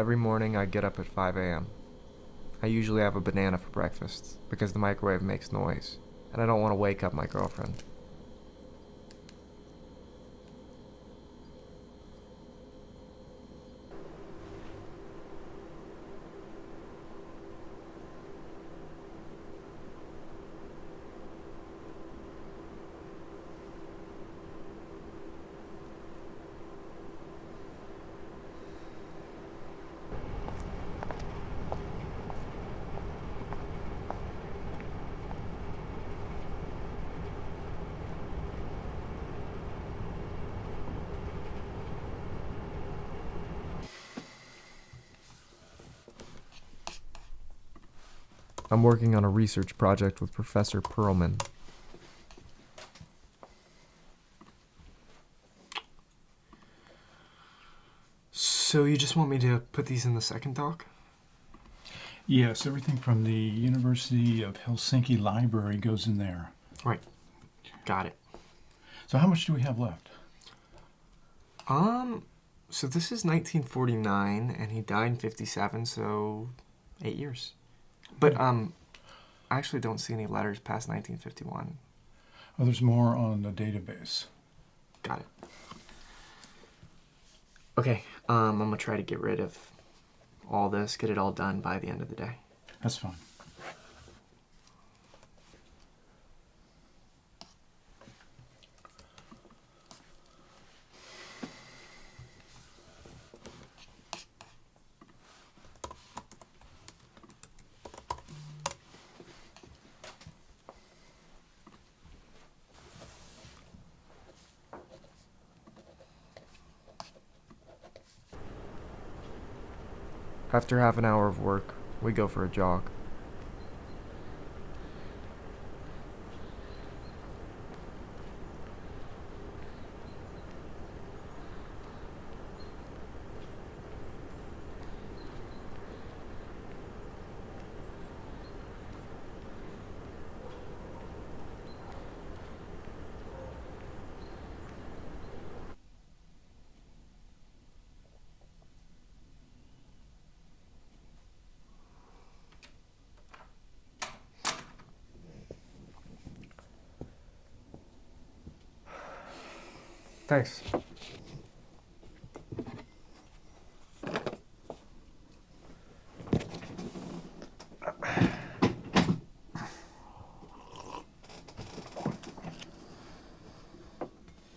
Every morning I get up at 5 a.m. I usually have a banana for breakfast because the microwave makes noise, and I don't want to wake up my girlfriend. I'm working on a research project with Professor Perlman. So you just want me to put these in the second doc? Yes, everything from the University of Helsinki library goes in there. Right. Got it. So how much do we have left? So this is 1949, and he died in 57, so 8 years. But, I actually don't see any letters past 1951. Oh, there's more on the database. Got it. Okay, I'm gonna try to get rid of all this, get it all done by the end of the day. That's fine. After half an hour of work, we go for a jog. Thanks.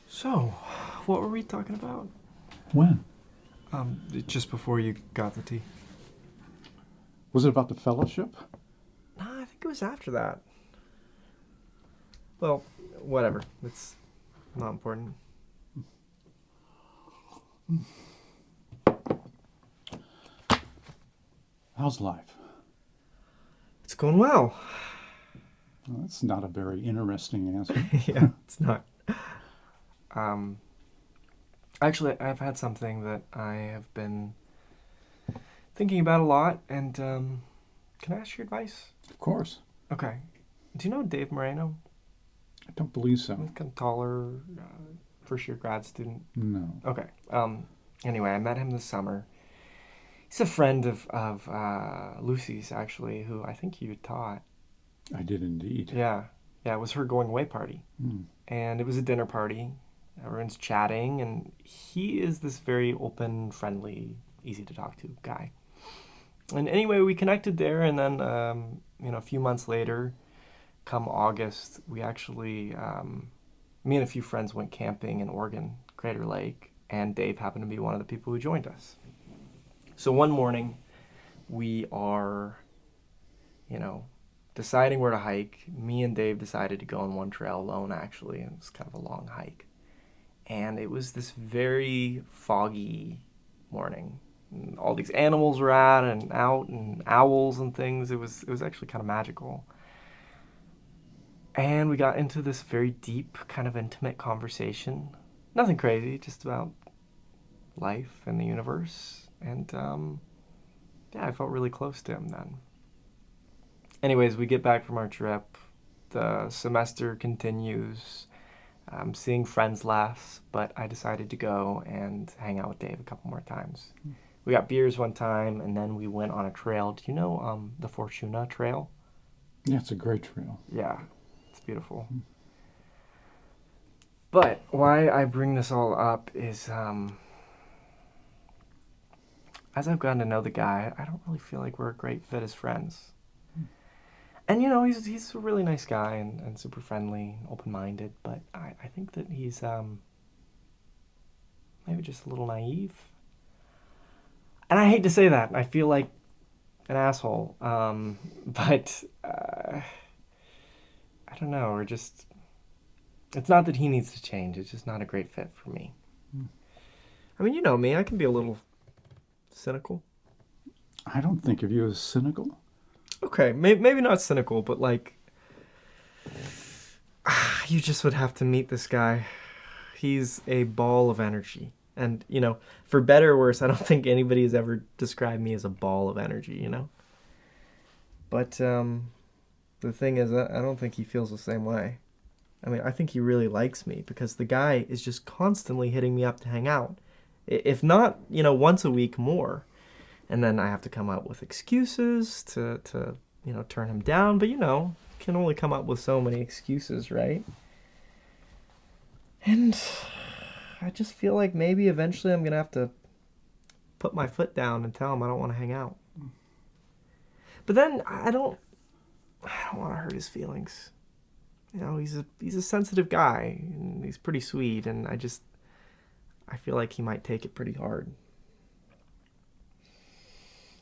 So, what were we talking about? When? Just before you got the tea. Was it about the fellowship? Nah, I think it was after that. Well, whatever. It's not important. How's life? It's going well. Well, that's not a very interesting answer. Yeah, it's not. Um, Actually, I've had something that I have been thinking about a lot, and can I ask your advice? Of course. Okay. Do you know Dave Moreno? I don't believe so. He's kind of taller, first year grad student. No. Okay. Anyway, I met him this summer. He's a friend of Lucy's, actually, who I think you taught. I did indeed. Yeah. Yeah, it was her going away party. Hmm. And it was a dinner party. Everyone's chatting, and he is this very open, friendly, easy to talk to guy. And anyway, we connected there, and then, a few months later, come August, we actually, me and a few friends went camping in Oregon, Crater Lake, and Dave happened to be one of the people who joined us. So one morning, we are, deciding where to hike. Me and Dave decided to go on one trail alone, actually, and it was kind of a long hike. And it was this very foggy morning. And all these animals were out and owls and things. It was actually kind of magical. And we got into this very deep, kind of intimate conversation. Nothing crazy, just about life and the universe. And yeah, I felt really close to him then. Anyways, we get back from our trip. The semester continues. I'm seeing friends less, but I decided to go and hang out with Dave a couple more times. We got beers one time, and then we went on a trail. Do you know the Fortuna Trail? Yeah, it's a great trail. Yeah, it's beautiful. But why I bring this all up is, as I've gotten to know the guy, I don't really feel like we're a great fit as friends. And you know, he's a really nice guy and super friendly, open minded. But I think that he's maybe just a little naive. And I hate to say that. I feel like an asshole. But I don't know. We're just. It's not that he needs to change. It's just not a great fit for me. I mean, you know me. I can be a little cynical. I don't think of you as cynical. Okay, maybe not cynical, but like, you just would have to meet this guy. He's a ball of energy. And, you know, for better or worse, I don't think anybody has ever described me as a ball of energy, you know? But the thing is, I don't think he feels the same way. I mean, I think he really likes me because the guy is just constantly hitting me up to hang out. If not, you know, once a week more. And then I have to come up with excuses to you know, turn him down. But, you know, can only come up with so many excuses, right? And I just feel like maybe eventually I'm going to have to put my foot down and tell him I don't want to hang out. But then I don't want to hurt his feelings. You know, he's a sensitive guy and he's pretty sweet, and I feel like he might take it pretty hard.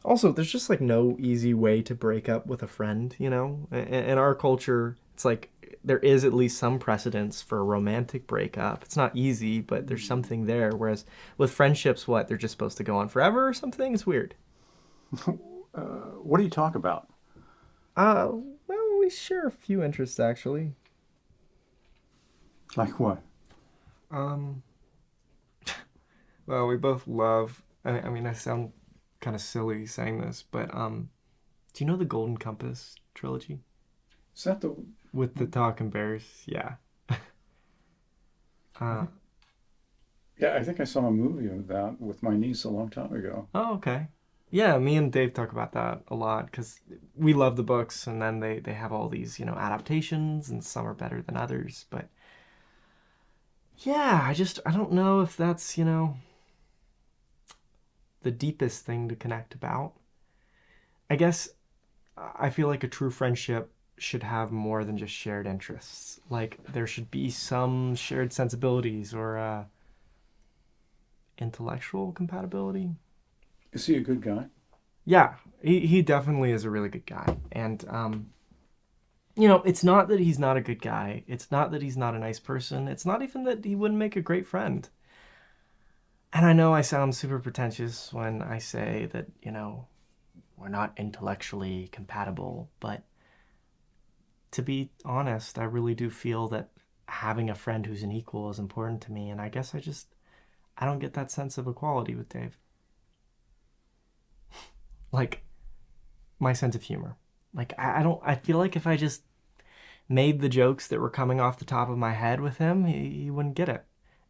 Also, there's just like no easy way to break up with a friend, you know? In our culture, it's like there is at least some precedence for a romantic breakup. It's not easy, but there's something there. Whereas with friendships, what? They're just supposed to go on forever or something? It's weird. What do you talk about? Well, we share a few interests actually. Like what? Um, well, we both love. I mean, I sound kind of silly saying this, but do you know the Golden Compass trilogy Is that the? with the talking bears? Yeah. uh, Yeah, I think I saw a movie of that with my niece a long time ago. oh, okay. Yeah, me and Dave talk about that a lot because we love the books, and then they have all these, you know, adaptations, and some are better than others. But yeah, I don't know if that's, you know, the deepest thing to connect about. I guess I feel like a true friendship should have more than just shared interests. Like there should be some shared sensibilities or intellectual compatibility. Is he a good guy? Yeah, he definitely is a really good guy. And you know, it's not that he's not a good guy. It's not that he's not a nice person. It's not even that he wouldn't make a great friend. And I know I sound super pretentious when I say that, you know, we're not intellectually compatible, but to be honest, I really do feel that having a friend who's an equal is important to me, and I guess I don't get that sense of equality with Dave. Like my sense of humor. Like I feel like if I just made the jokes that were coming off the top of my head with him, he wouldn't get it.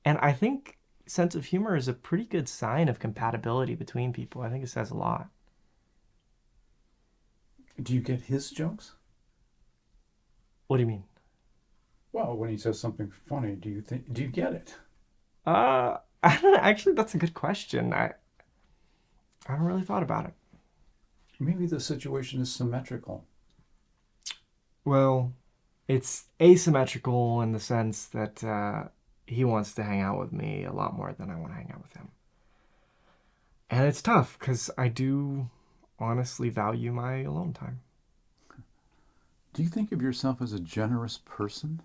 And I think sense of humor is a pretty good sign of compatibility between people. I think it says a lot. Do you get his jokes? What do you mean? Well, when he says something funny, do you get it? I don't know. Actually, that's a good question. I haven't really thought about it. Maybe the situation is symmetrical. Well, it's asymmetrical in the sense that he wants to hang out with me a lot more than I want to hang out with him. And it's tough because I do honestly value my alone time. Do you think of yourself as a generous person?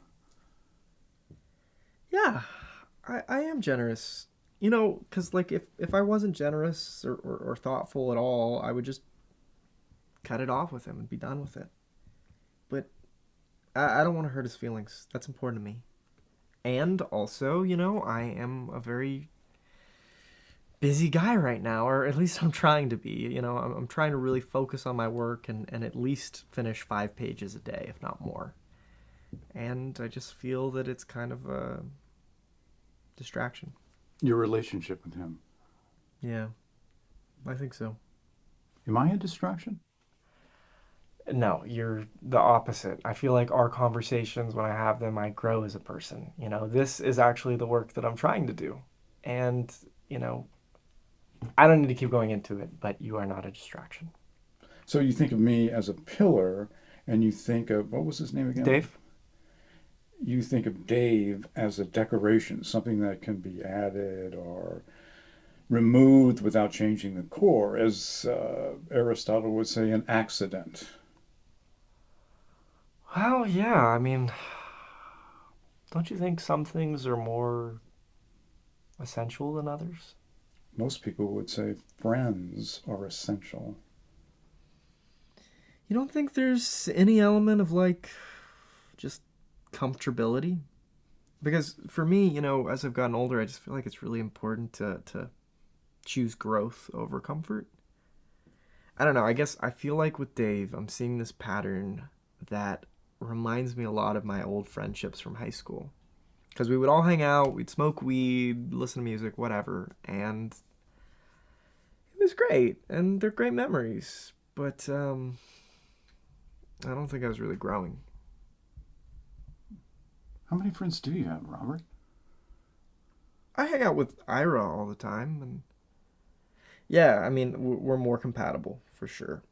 Yeah, I am generous. You know, because like if I wasn't generous or thoughtful at all, I would just cut it off with him and be done with it. But I don't want to hurt his feelings. That's important to me. And also, you know, I am a very busy guy right now, or at least I'm trying to be. You know, I'm trying to really focus on my work and at least finish 5 pages a day, if not more. And I just feel that it's kind of a distraction. Your relationship with him? Yeah. I think so. Am I a distraction? No, you're the opposite. I feel like our conversations, when I have them, I grow as a person. This is actually the work that I'm trying to do. And, you know, I don't need to keep going into it, but you are not a distraction. So you think of me as a pillar, and you think of, what was his name again? Dave? You think of Dave as a decoration, something that can be added or removed without changing the core, as Aristotle would say, an accident. Well, yeah, I mean, don't you think some things are more essential than others? Most people would say friends are essential. You don't think there's any element of like just comfortability? Because for me, as I've gotten older, I just feel like it's really important to choose growth over comfort. I don't know. I guess I feel like with Dave, I'm seeing this pattern that reminds me a lot of my old friendships from high school. Because we would all hang out, we'd smoke weed, listen to music, whatever, and it was great, and they're great memories. But I don't think I was really growing. How many friends do you have, Robert? I hang out with Ira all the time, and yeah, I mean, we're more compatible for sure,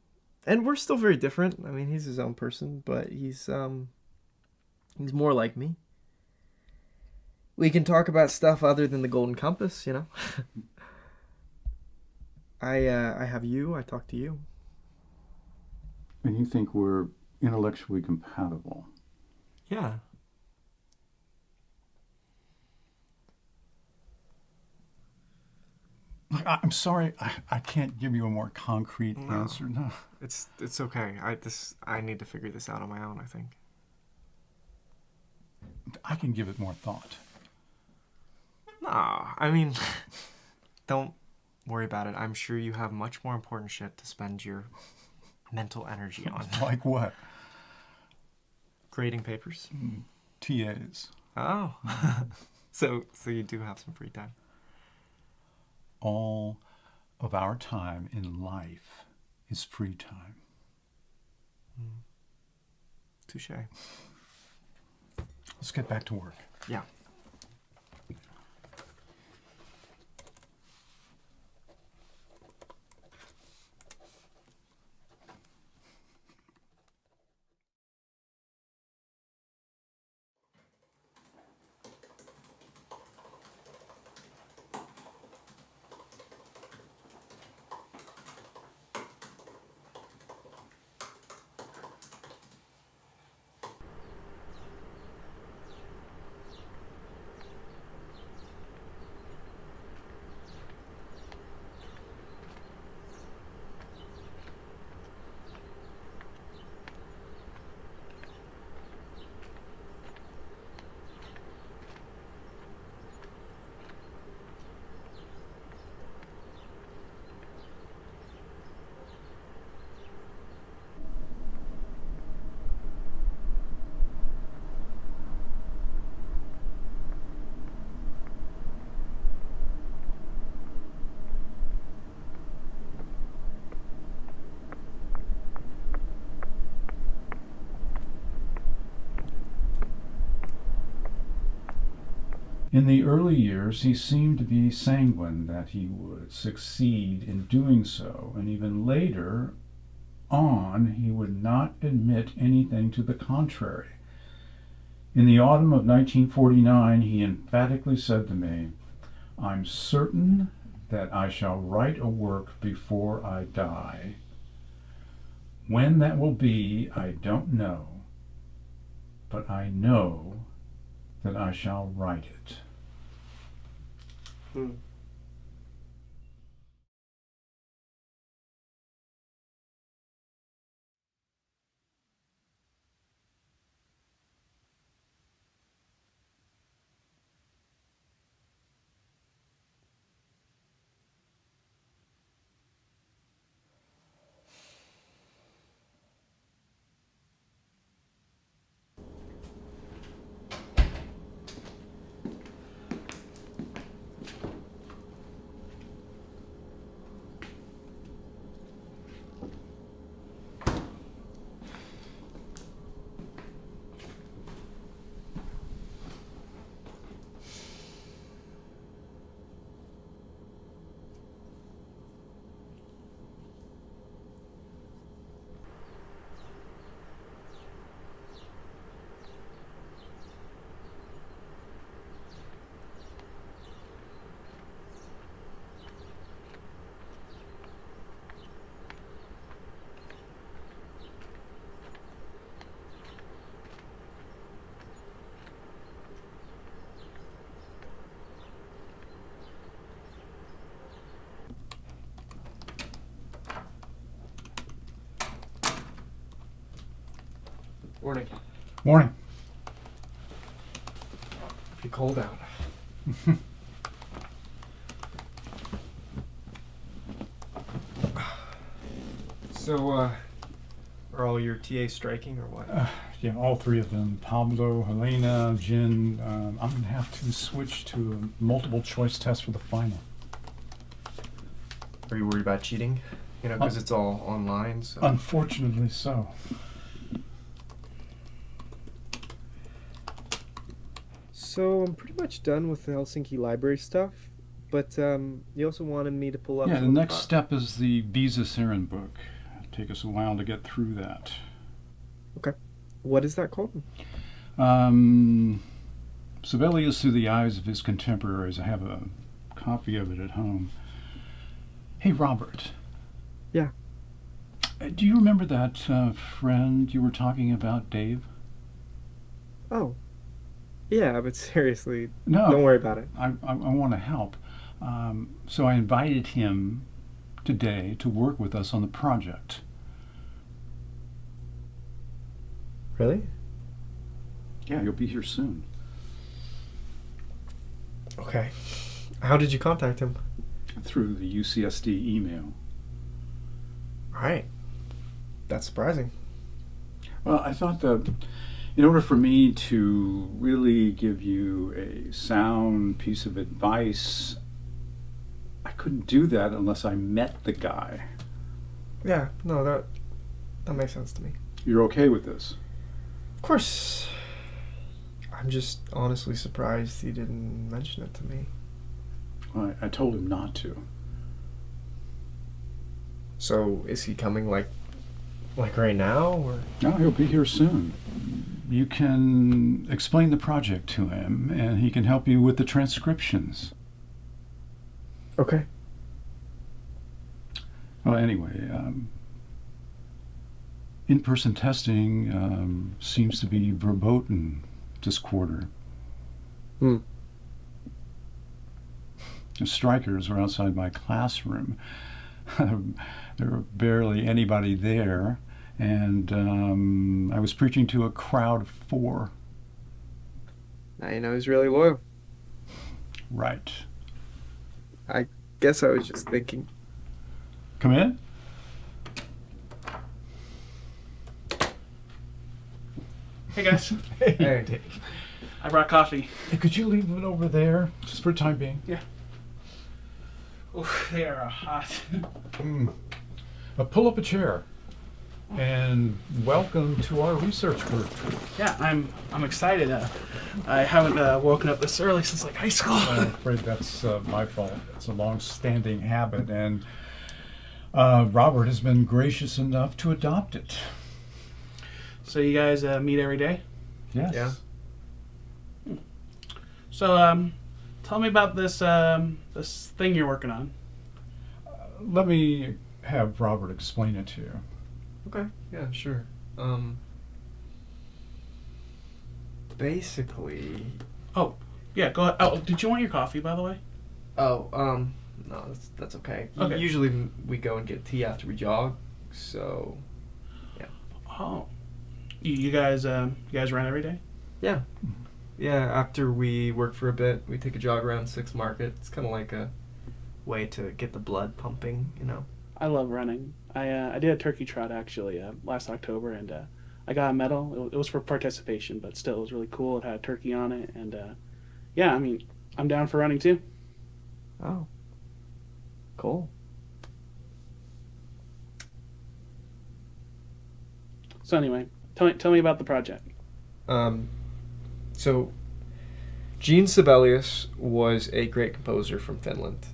and we're still very different. I mean, he's his own person, but he's more like me. We can talk about stuff other than the Golden Compass. I have you. I talk to you. And you think we're intellectually compatible. Yeah. I'm sorry, I can't give you a more concrete No. answer. No. It's okay. I need to figure this out on my own, I think. I can give it more thought. Nah, I mean, don't worry about it. I'm sure you have much more important shit to spend your mental energy on. Like what? Grading papers. TAs. Oh. So you do have some free time. All of our time in life is free time. Touche. Let's get back to work. Yeah. In the early years, he seemed to be sanguine that he would succeed in doing so, and even later on, he would not admit anything to the contrary. In the autumn of 1949, he emphatically said to me, "I'm certain that I shall write a work before I die. When that will be, I don't know, but I know that I shall write it." Morning. Morning. Be cold out. So, are all your TAs striking or what? Yeah, all three of them. Pablo, Helena, Jin. I'm going to have to switch to a multiple choice test for the final. Are you worried about cheating? You know, because it's all online, so... Unfortunately so. So I'm pretty much done with the Helsinki library stuff, but you also wanted me to pull up. Yeah, the some next step is the Visa Saren book. It'll take us a while to get through that. What is that called? Sibelius Through the Eyes of His Contemporaries. I have a copy of it at home. Hey, Robert. Yeah. Do you remember that friend you were talking about, Dave? Oh, yeah, but seriously, No. don't worry about it. I want to help. So I invited him today to work with us on the project. Really? Yeah, you'll be here soon. Okay. How did you contact him? Through the UCSD email. All right. That's surprising. Well, I thought that in order for me to really give you a sound piece of advice, I couldn't do that unless I met the guy. Yeah, no, that makes sense to me. You're okay with this? Of course. I'm just honestly surprised he didn't mention it to me. Well, I told him not to. So is he coming like right now, or? No, he'll be here soon. You can explain the project to him, and he can help you with the transcriptions. Okay. Well, anyway, in-person testing seems to be verboten this quarter. Hmm. The strikers were outside my classroom. There were barely anybody there, and I was preaching to a crowd of 4. Now you know he's really loyal. Right. Guess I was just thinking. Come in. Hey guys, Hey, Dave. I brought coffee. Hey, could you leave it over there, just for the time being? Oof, they are hot. Pull up a chair, and welcome to our research group. Yeah, I'm excited. I haven't woken up this early since like high school. I'm afraid that's my fault. It's a long-standing habit, and Robert has been gracious enough to adopt it. So you guys meet every day? Yes. Yeah. So tell me about this this thing you're working on. Let me have Robert explain it to you. Okay. Yeah, sure. Basically. Yeah, go ahead. Oh, did you want your coffee, by the way? Oh, no, that's okay. Okay. Usually we go and get tea after we jog, so. Oh, you guys run every day? Yeah. Yeah, after we work for a bit, we take a jog around 6 Market. It's kind of like a way to get the blood pumping, you know. I love running. I did a turkey trot actually last October, and I got a medal. It was for participation, but still, it was really cool. It had a turkey on it, and yeah, I mean, I'm down for running too. Oh. Cool. So anyway, tell me about the project. So Gene Sibelius was a great composer from Finland.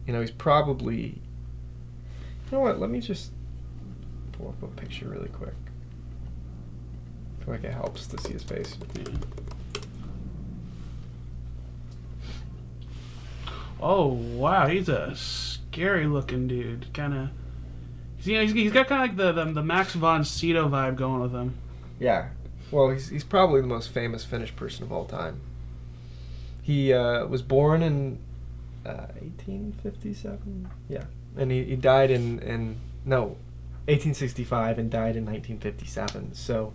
You know, he's probably... You know what, let me just pull up a picture really quick. I feel like it helps to see his face. Oh wow, he's a scary looking dude. Kind of, he's got kind of like the Max von Sydow vibe going with him. Yeah. Well, he's probably the most famous Finnish person of all time. He was born in 1857. Yeah, and he died in 1865 and died in 1957. So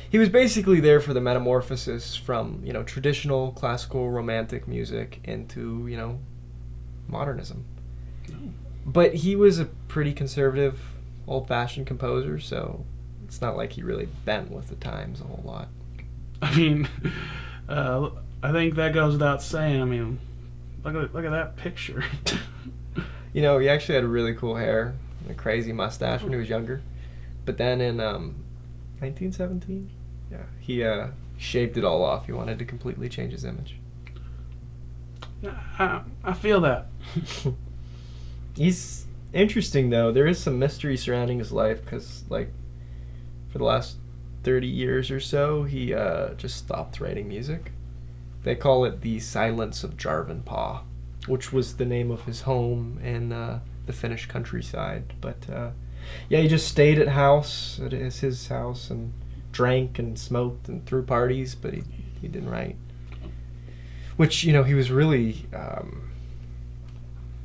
he was basically there for the metamorphosis from, traditional classical romantic music into, modernism. But he was a pretty conservative, old-fashioned composer, so it's not like he really bent with the times a whole lot. I mean, I think that goes without saying. I mean, look at that picture. He actually had really cool hair, a crazy mustache when he was younger. But then in 1917, he shaved it all off. He wanted to completely change his image. I feel that. He's interesting, though. There is some mystery surrounding his life because, for the last 30 years or so, he just stopped writing music. They call it the Silence of Jarvenpää, which was the name of his home in the Finnish countryside. But he just stayed at his house, and drank and smoked and threw parties, but he didn't write. Which, he was really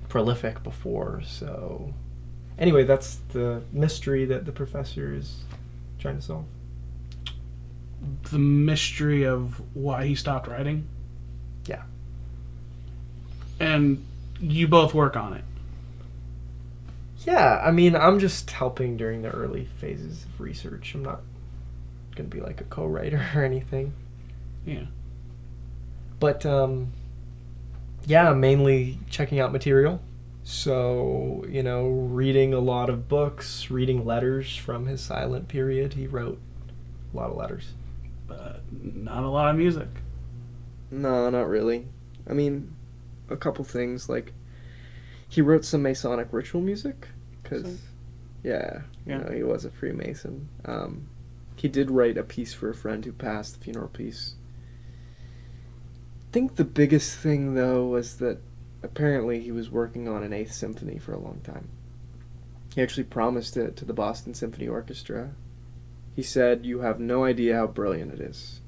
prolific before. So anyway, that's the mystery that the professor is trying to solve. The mystery of why he stopped writing. Yeah. And you both work on it. Yeah, I mean, I'm just helping during the early phases of research. I'm not going to be like a co-writer or anything. Yeah. But, I'm mainly checking out material. So, reading a lot of books, reading letters from his silent period. He wrote a lot of letters. But not a lot of music. No, not really. I mean, a couple things, he wrote some Masonic ritual music, because, he was a Freemason. He did write a piece for a friend who passed, the funeral piece. I think the biggest thing, though, was that apparently he was working on an 8th symphony for a long time. He actually promised it to the Boston Symphony Orchestra. He said, "You have no idea how brilliant it is."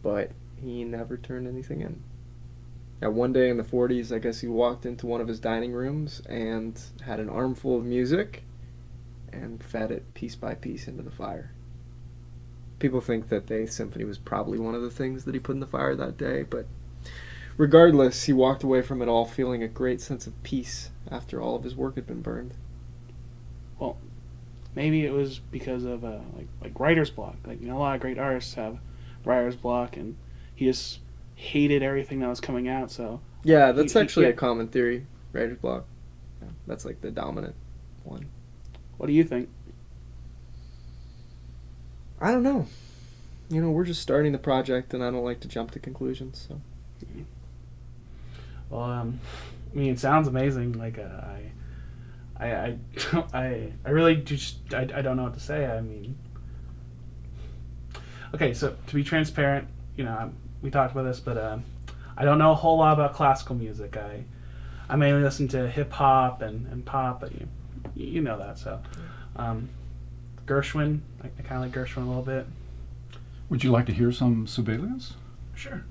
But he never turned anything in. One day in the 40s, I guess he walked into one of his dining rooms and had an armful of music and fed it piece by piece into the fire. People think that the 8th Symphony was probably one of the things that he put in the fire that day, but regardless, he walked away from it all feeling a great sense of peace after all of his work had been burned. Well, maybe it was because of like writer's block. A lot of great artists have writer's block, and he just hated everything that was coming out. So yeah, that's actually a common theory. Writer's block. Yeah, that's the dominant one. What do you think? I don't know. We're just starting the project, and I don't like to jump to conclusions. So. Well, I mean, it sounds amazing. I really just I don't know what to say. I mean, okay, so to be transparent, we talked about this, but I don't know a whole lot about classical music. I mainly listen to hip hop and pop, but you know that. So, Gershwin, I kind of like Gershwin a little bit. Would you like to hear some Sibelius? Sure.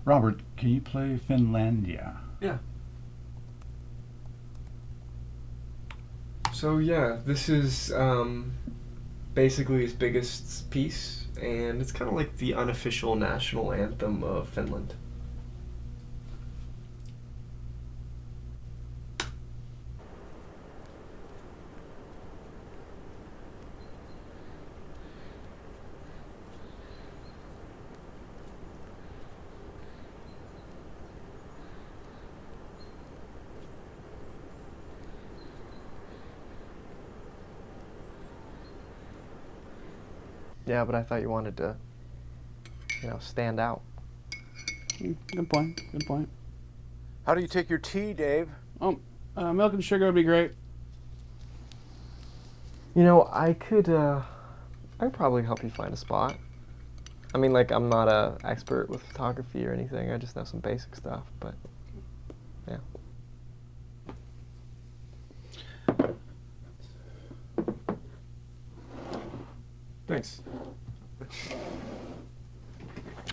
Robert, can you play Finlandia? Yeah. So this is basically his biggest piece, and it's kind of like the unofficial national anthem of Finland. Yeah, but I thought you wanted to, stand out. Good point. Good point. How do you take your tea, Dave? Oh, milk and sugar would be great. I could probably help you find a spot. I mean, I'm not a expert with photography or anything. I just know some basic stuff, but yeah. Thanks.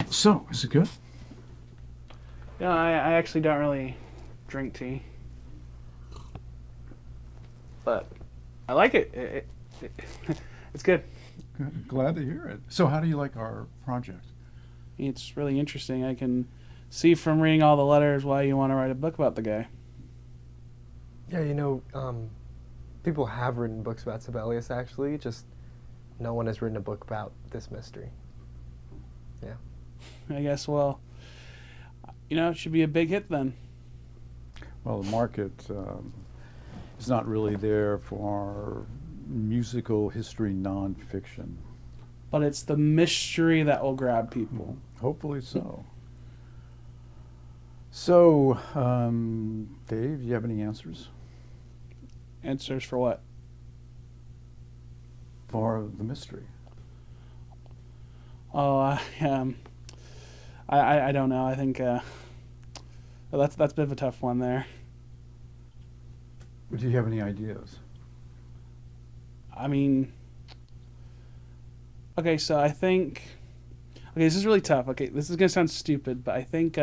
So, is it good? Yeah, I actually don't really drink tea, but I like it. It's good. Good. Glad to hear it. So, how do you like our project? It's really interesting. I can see from reading all the letters why you want to write a book about the guy. Yeah, people have written books about Sibelius, actually, just no one has written a book about this mystery. Yeah. I guess, well, it should be a big hit then. Well, the market is not really there for musical history nonfiction. But it's the mystery that will grab people. Hopefully so. So, Dave, you have any answers Answers for what? for the mystery? Oh, I don't know. I think that's a bit of a tough one there. Do you have any ideas? I mean, okay, so I think, okay, this is really tough. Okay, this is gonna sound stupid, but I think,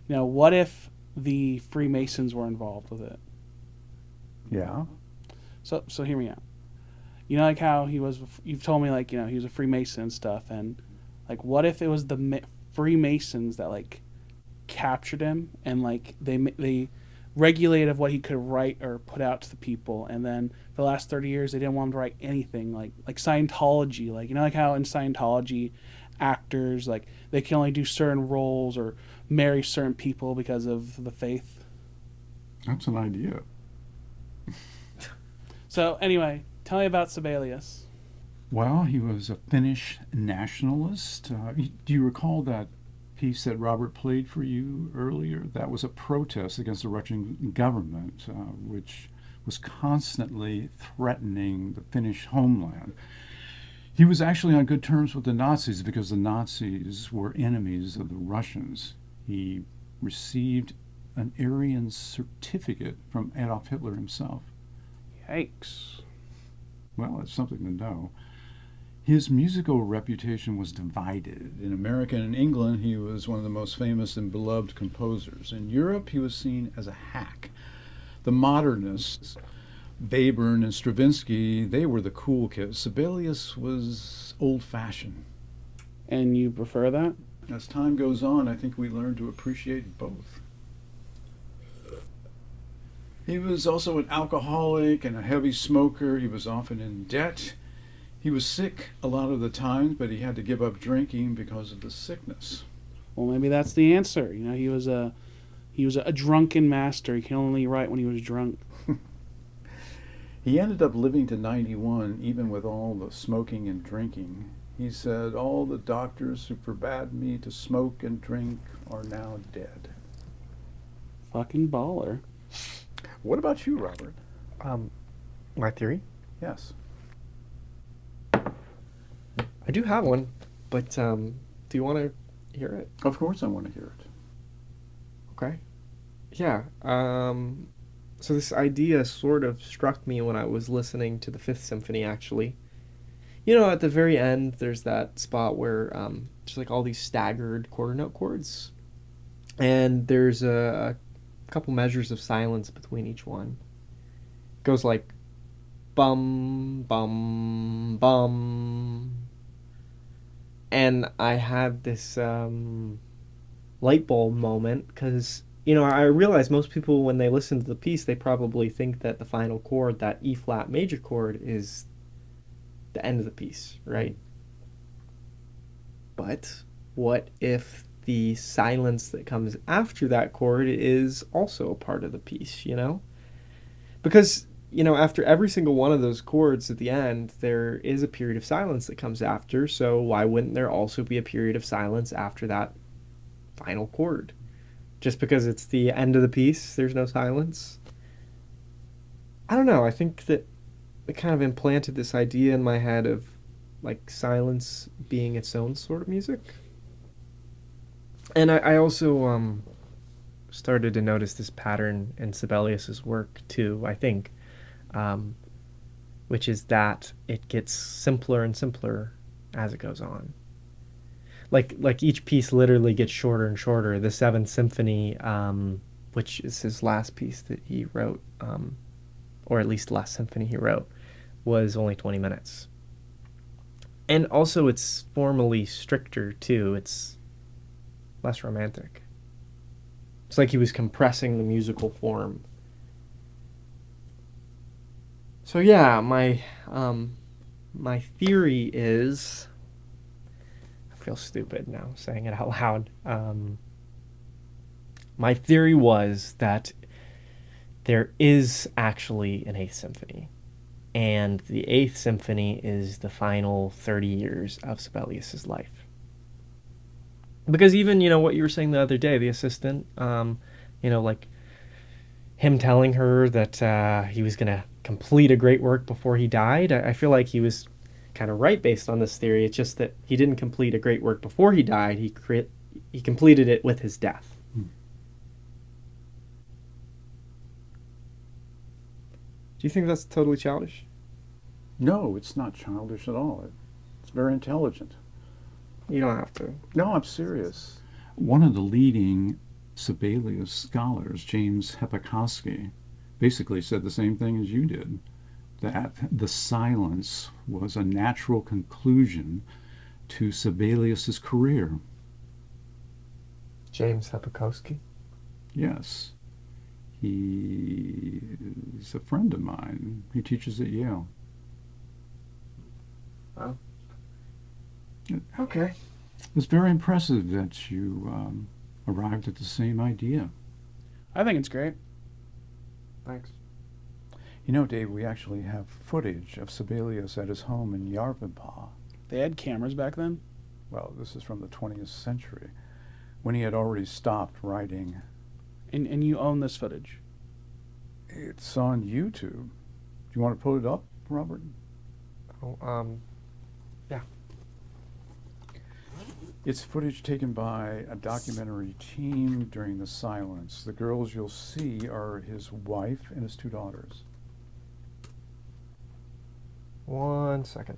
what if the Freemasons were involved with it? Yeah. So hear me out. Like how you've told me, like, he was a Freemason and stuff, and like, what if it was the Freemasons that like captured him and like they regulated what he could write or put out to the people, and then for the last 30 years they didn't want him to write anything, like Scientology, like like how in Scientology actors, like, they can only do certain roles or marry certain people because of the faith. That's an idea. So anyway, tell me about Sibelius. Well, he was a Finnish nationalist. Do you recall that piece that Robert played for you earlier? That was a protest against the Russian government, which was constantly threatening the Finnish homeland. He was actually on good terms with the Nazis because the Nazis were enemies of the Russians. He received an Aryan certificate from Adolf Hitler himself. Yikes. Well, it's something to know. His musical reputation was divided. In America and England, he was one of the most famous and beloved composers. In Europe, he was seen as a hack. The modernists, Webern and Stravinsky, they were the cool kids. Sibelius was old-fashioned. And you prefer that? As time goes on, I think we learn to appreciate both. He was also an alcoholic and a heavy smoker. He was often in debt. He was sick a lot of the times, but he had to give up drinking because of the sickness. Well, maybe that's the answer. He was a drunken master. He can only write when he was drunk. He ended up living to 91, even with all the smoking and drinking. He said, "All the doctors who forbade me to smoke and drink are now dead." Fucking baller. What about you, Robert? My theory? Yes. I do have one, but do you want to hear it? Of course I want to hear it. Okay. Yeah. So this idea sort of struck me when I was listening to the Fifth Symphony, actually. At the very end, there's that spot where just like all these staggered quarter note chords, and there's a couple measures of silence between each one. It goes like bum, bum, bum. And I had this light bulb moment because, I realize most people, when they listen to the piece, they probably think that the final chord, that E flat major chord, is the end of the piece, right? But what if the silence that comes after that chord is also a part of the piece, Because, after every single one of those chords at the end, there is a period of silence that comes after, so why wouldn't there also be a period of silence after that final chord? Just because it's the end of the piece, there's no silence? I don't know, I think that it kind of implanted this idea in my head of, like, silence being its own sort of music. And I also started to notice this pattern in Sibelius's work too, I think, which is that it gets simpler and simpler as it goes on. Like each piece literally gets shorter and shorter. The Seventh Symphony, which is his last piece that he wrote, or at least last symphony he wrote, was only 20 minutes. And also, it's formally stricter too. It's less romantic. It's like he was compressing the musical form. So yeah, my theory is, I feel stupid now saying it out loud. My theory was that there is actually an Eighth Symphony, and the Eighth Symphony is the final 30 years of Sibelius's life. Because even what you were saying the other day, the assistant, like him telling her that he was going to complete a great work before he died. I feel like he was kind of right based on this theory. It's just that he didn't complete a great work before he died. He completed it with his death. Do you think that's totally childish? No, it's not childish at all. It's very intelligent. You don't have to. No, I'm serious. One of the leading Sibelius scholars, James Hepikowski, basically said the same thing as you did, that the silence was a natural conclusion to Sibelius's career. James Hepikowski? Yes. He's a friend of mine. He teaches at Yale. Wow. Okay. It's very impressive that you arrived at the same idea. I think it's great. Thanks. You know, Dave, we actually have footage of Sibelius at his home in Yarvipah. They had cameras back then. Well, this is from the 20th century, when he had already stopped writing. And you own this footage. It's on YouTube. Do you want to put it up, Robert? Oh, yeah. It's footage taken by a documentary team during the silence. The girls you'll see are his wife and his 2 daughters. 1 second.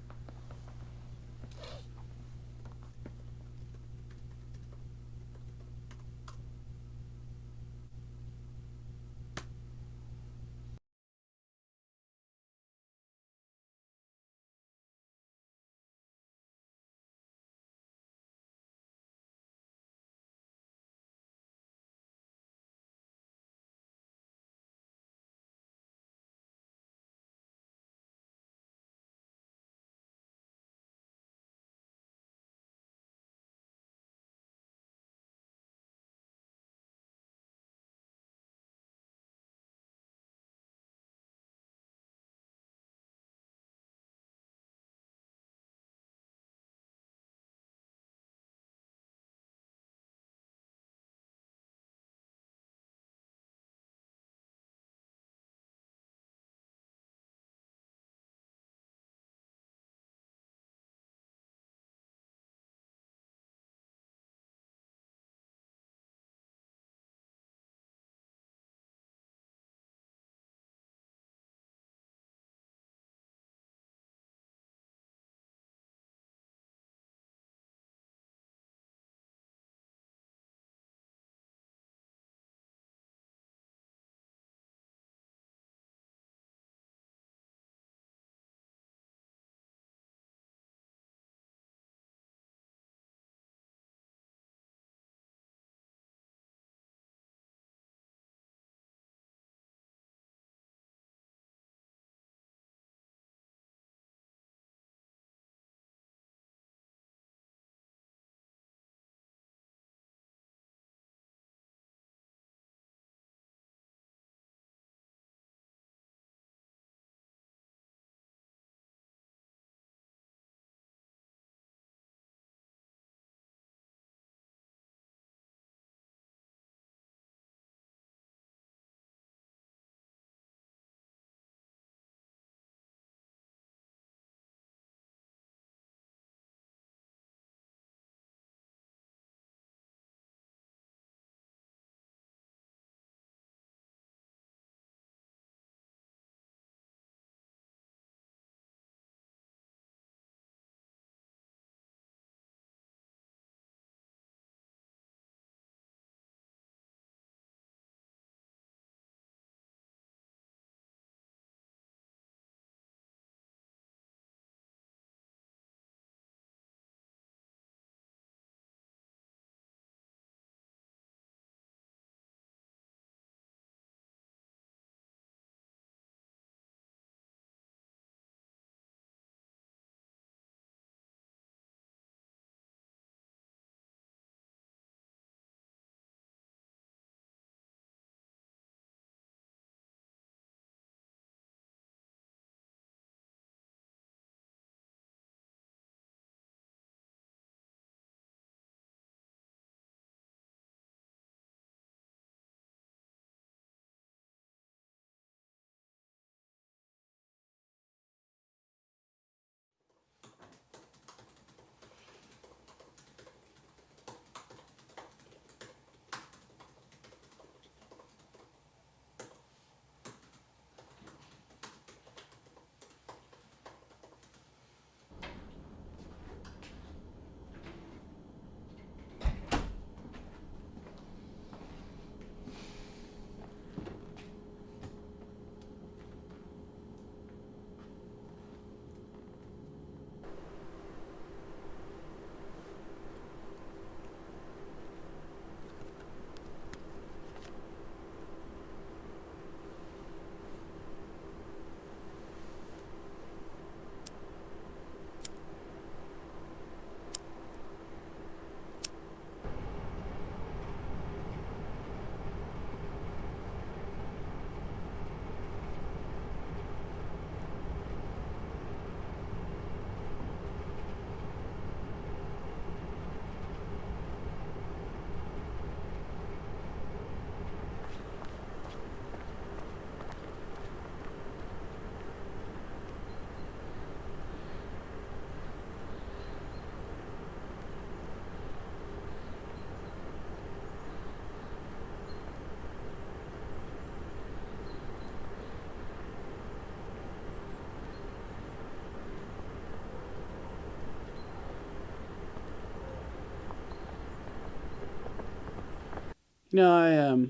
I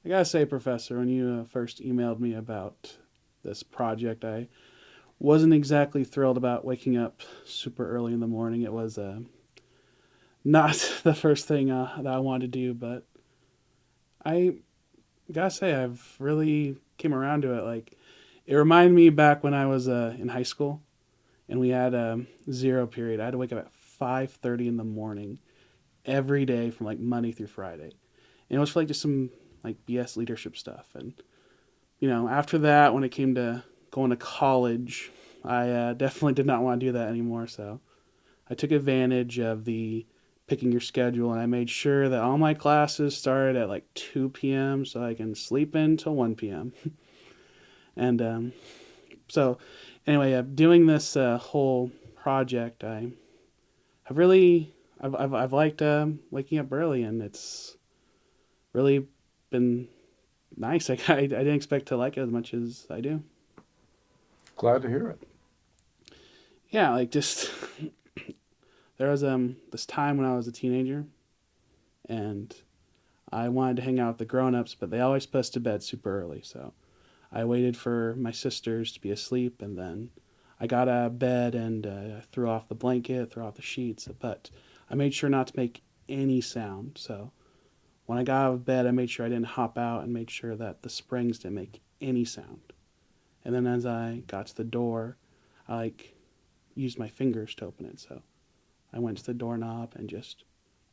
gotta say, Professor, when you first emailed me about this project, I wasn't exactly thrilled about waking up super early in the morning. It was not the first thing that I wanted to do, but I gotta say, I've really came around to it. Like, it reminded me back when I was in high school, and we had zero period. I had to wake up at 5:30 in the morning every day from like Monday through Friday, and it was for like just some like BS leadership stuff. And after that, when it came to going to college, I definitely did not want to do that anymore. So I took advantage of the picking your schedule, and I made sure that all my classes started at like 2 p.m. so I can sleep in till 1 p.m. And so anyway, doing this whole project, I've really I've liked waking up early, and it's really been nice. Like, I didn't expect to like it as much as I do. Glad to hear it. Yeah, like just there was this time when I was a teenager, and I wanted to hang out with the grown-ups, but they always put us to bed super early. So I waited for my sisters to be asleep, and then I got out of bed and threw off the blanket, threw off the sheets, but I made sure not to make any sound. So when I got out of bed, I made sure I didn't hop out and made sure that the springs didn't make any sound. And then as I got to the door, I used my fingers to open it. So I went to the doorknob and just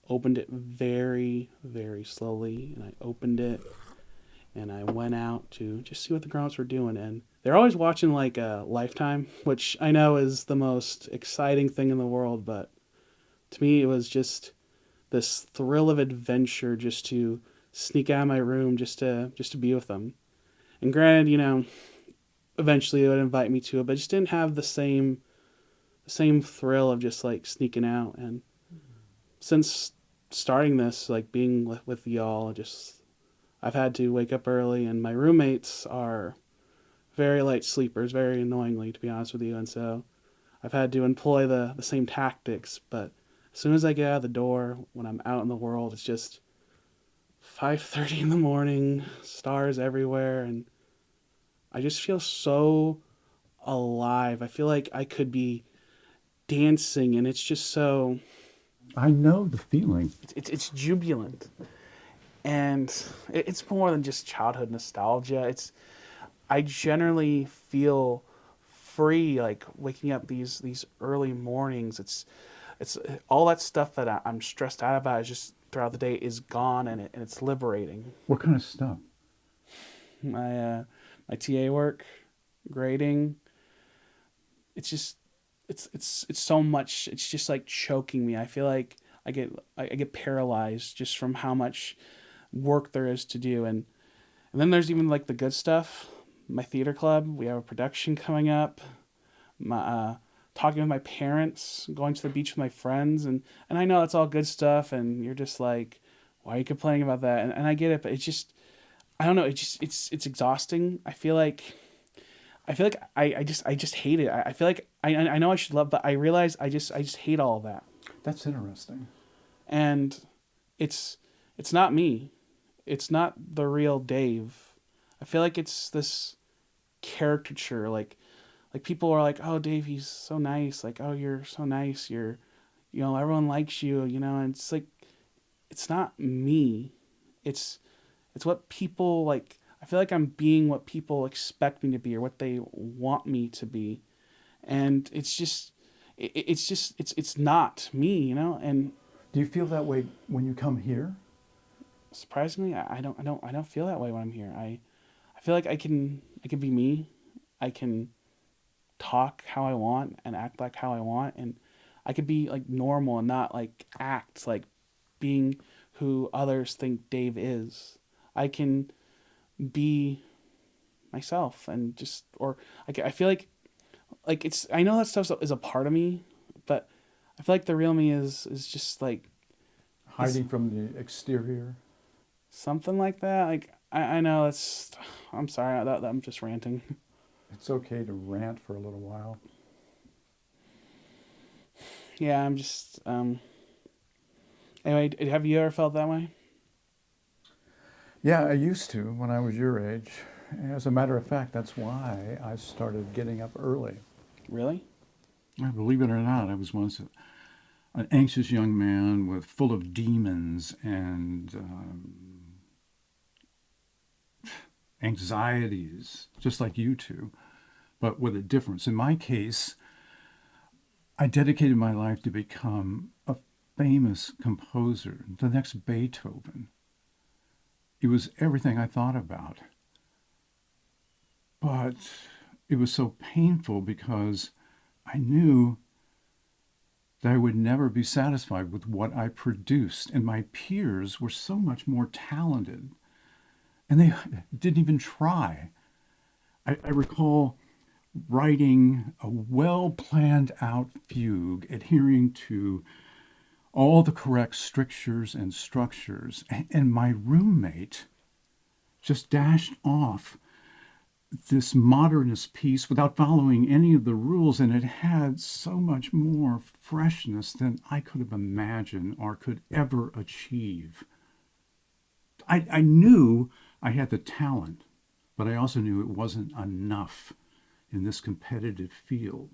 opened it very, very slowly. And I opened it and I went out to just see what the grown-ups were doing. And they're always watching like Lifetime, which I know is the most exciting thing in the world. But to me, it was just this thrill of adventure just to sneak out of my room just to be with them. And granted, eventually they would invite me to it, but I just didn't have the same thrill of just like sneaking out. And since starting this, like being with y'all, just I've had to wake up early, and my roommates are very light sleepers, very annoyingly, to be honest with you. And so I've had to employ the same tactics. But as soon as I get out of the door, when I'm out in the world, it's just 5:30 in the morning, stars everywhere, and I just feel so alive. I feel like I could be dancing, and it's just so I know the feeling. it's jubilant, and it's more than just childhood nostalgia. I generally feel free, like waking up these early mornings. It's all that stuff that I'm stressed out about is just throughout the day is gone, and it's liberating. What kind of stuff? My TA work, grading. It's just it's so much. It's just like choking me. I feel like I get paralyzed just from how much work there is to do. And then there's even like the good stuff. My theater club, we have a production coming up. My talking with my parents, going to the beach with my friends, and I know that's all good stuff. And you're just like, why are you complaining about that? And I get it, but it's just I don't know. It's exhausting. I feel like I just hate it. I feel like I know I should love, but I realize I just hate all of that. That's interesting. And it's not me. It's not the real Dave. I feel like it's this caricature. Like people are like, oh, Dave, he's so nice. Like, oh, you're so nice. Everyone likes you. And it's like, it's not me. It's what people like. I feel like I'm being what people expect me to be or what they want me to be, and it's not me. And Do you feel that way when you come here? surprisingly, I don't feel that way when I'm here. I feel like I can be me. I can talk how I want and act like how I want, and I could be like normal and not like act like being who others think Dave is. I can be myself and just or I feel like it's I know that stuff is a part of me, but I feel like the real me is just like Hiding from the exterior? something like that. Like I know it's I'm sorry that I'm just ranting. It's okay to rant for a little while. Yeah, I'm just anyway, have you ever felt that way? Yeah, I used to when I was your age. As a matter of fact, that's why I started getting up early. Really? Believe it or not, I was once an anxious young man with full of demons and anxieties, just like you two, but with a difference. In my case, I dedicated my life to become a famous composer, the next Beethoven. It was everything I thought about. But it was so painful because I knew that I would never be satisfied with what I produced. And my peers were so much more talented, and they didn't even try. I recall writing a well planned out fugue, adhering to all the correct strictures and structures. And my roommate just dashed off this modernist piece without following any of the rules, and it had so much more freshness than I could have imagined or could ever achieve. I knew I had the talent, but I also knew it wasn't enough in this competitive field.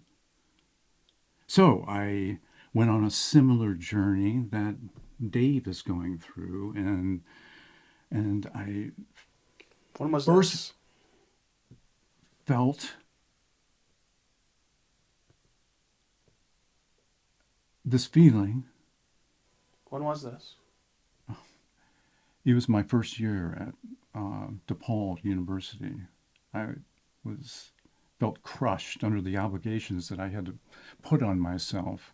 So I went on a similar journey that Dave is going through, and I When was First- this? felt this feeling. When was this? It was my first year at DePaul University. I felt crushed under the obligations that I had to put on myself.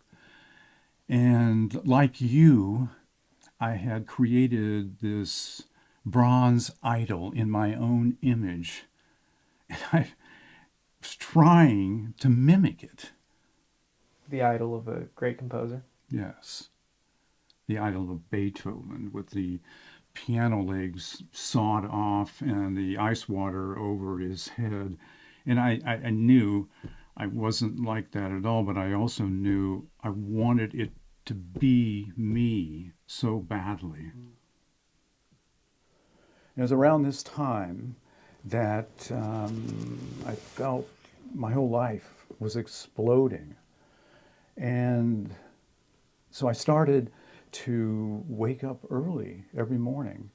And like you, I had created this bronze idol in my own image. And I was trying to mimic it. The idol of a great composer. Yes. The idol of Beethoven with the piano legs sawed off and the ice water over his head. And I knew I wasn't like that at all, but I also knew I wanted it to be me so badly. It was around this time that I felt my whole life was exploding. And so I started to wake up early every morning.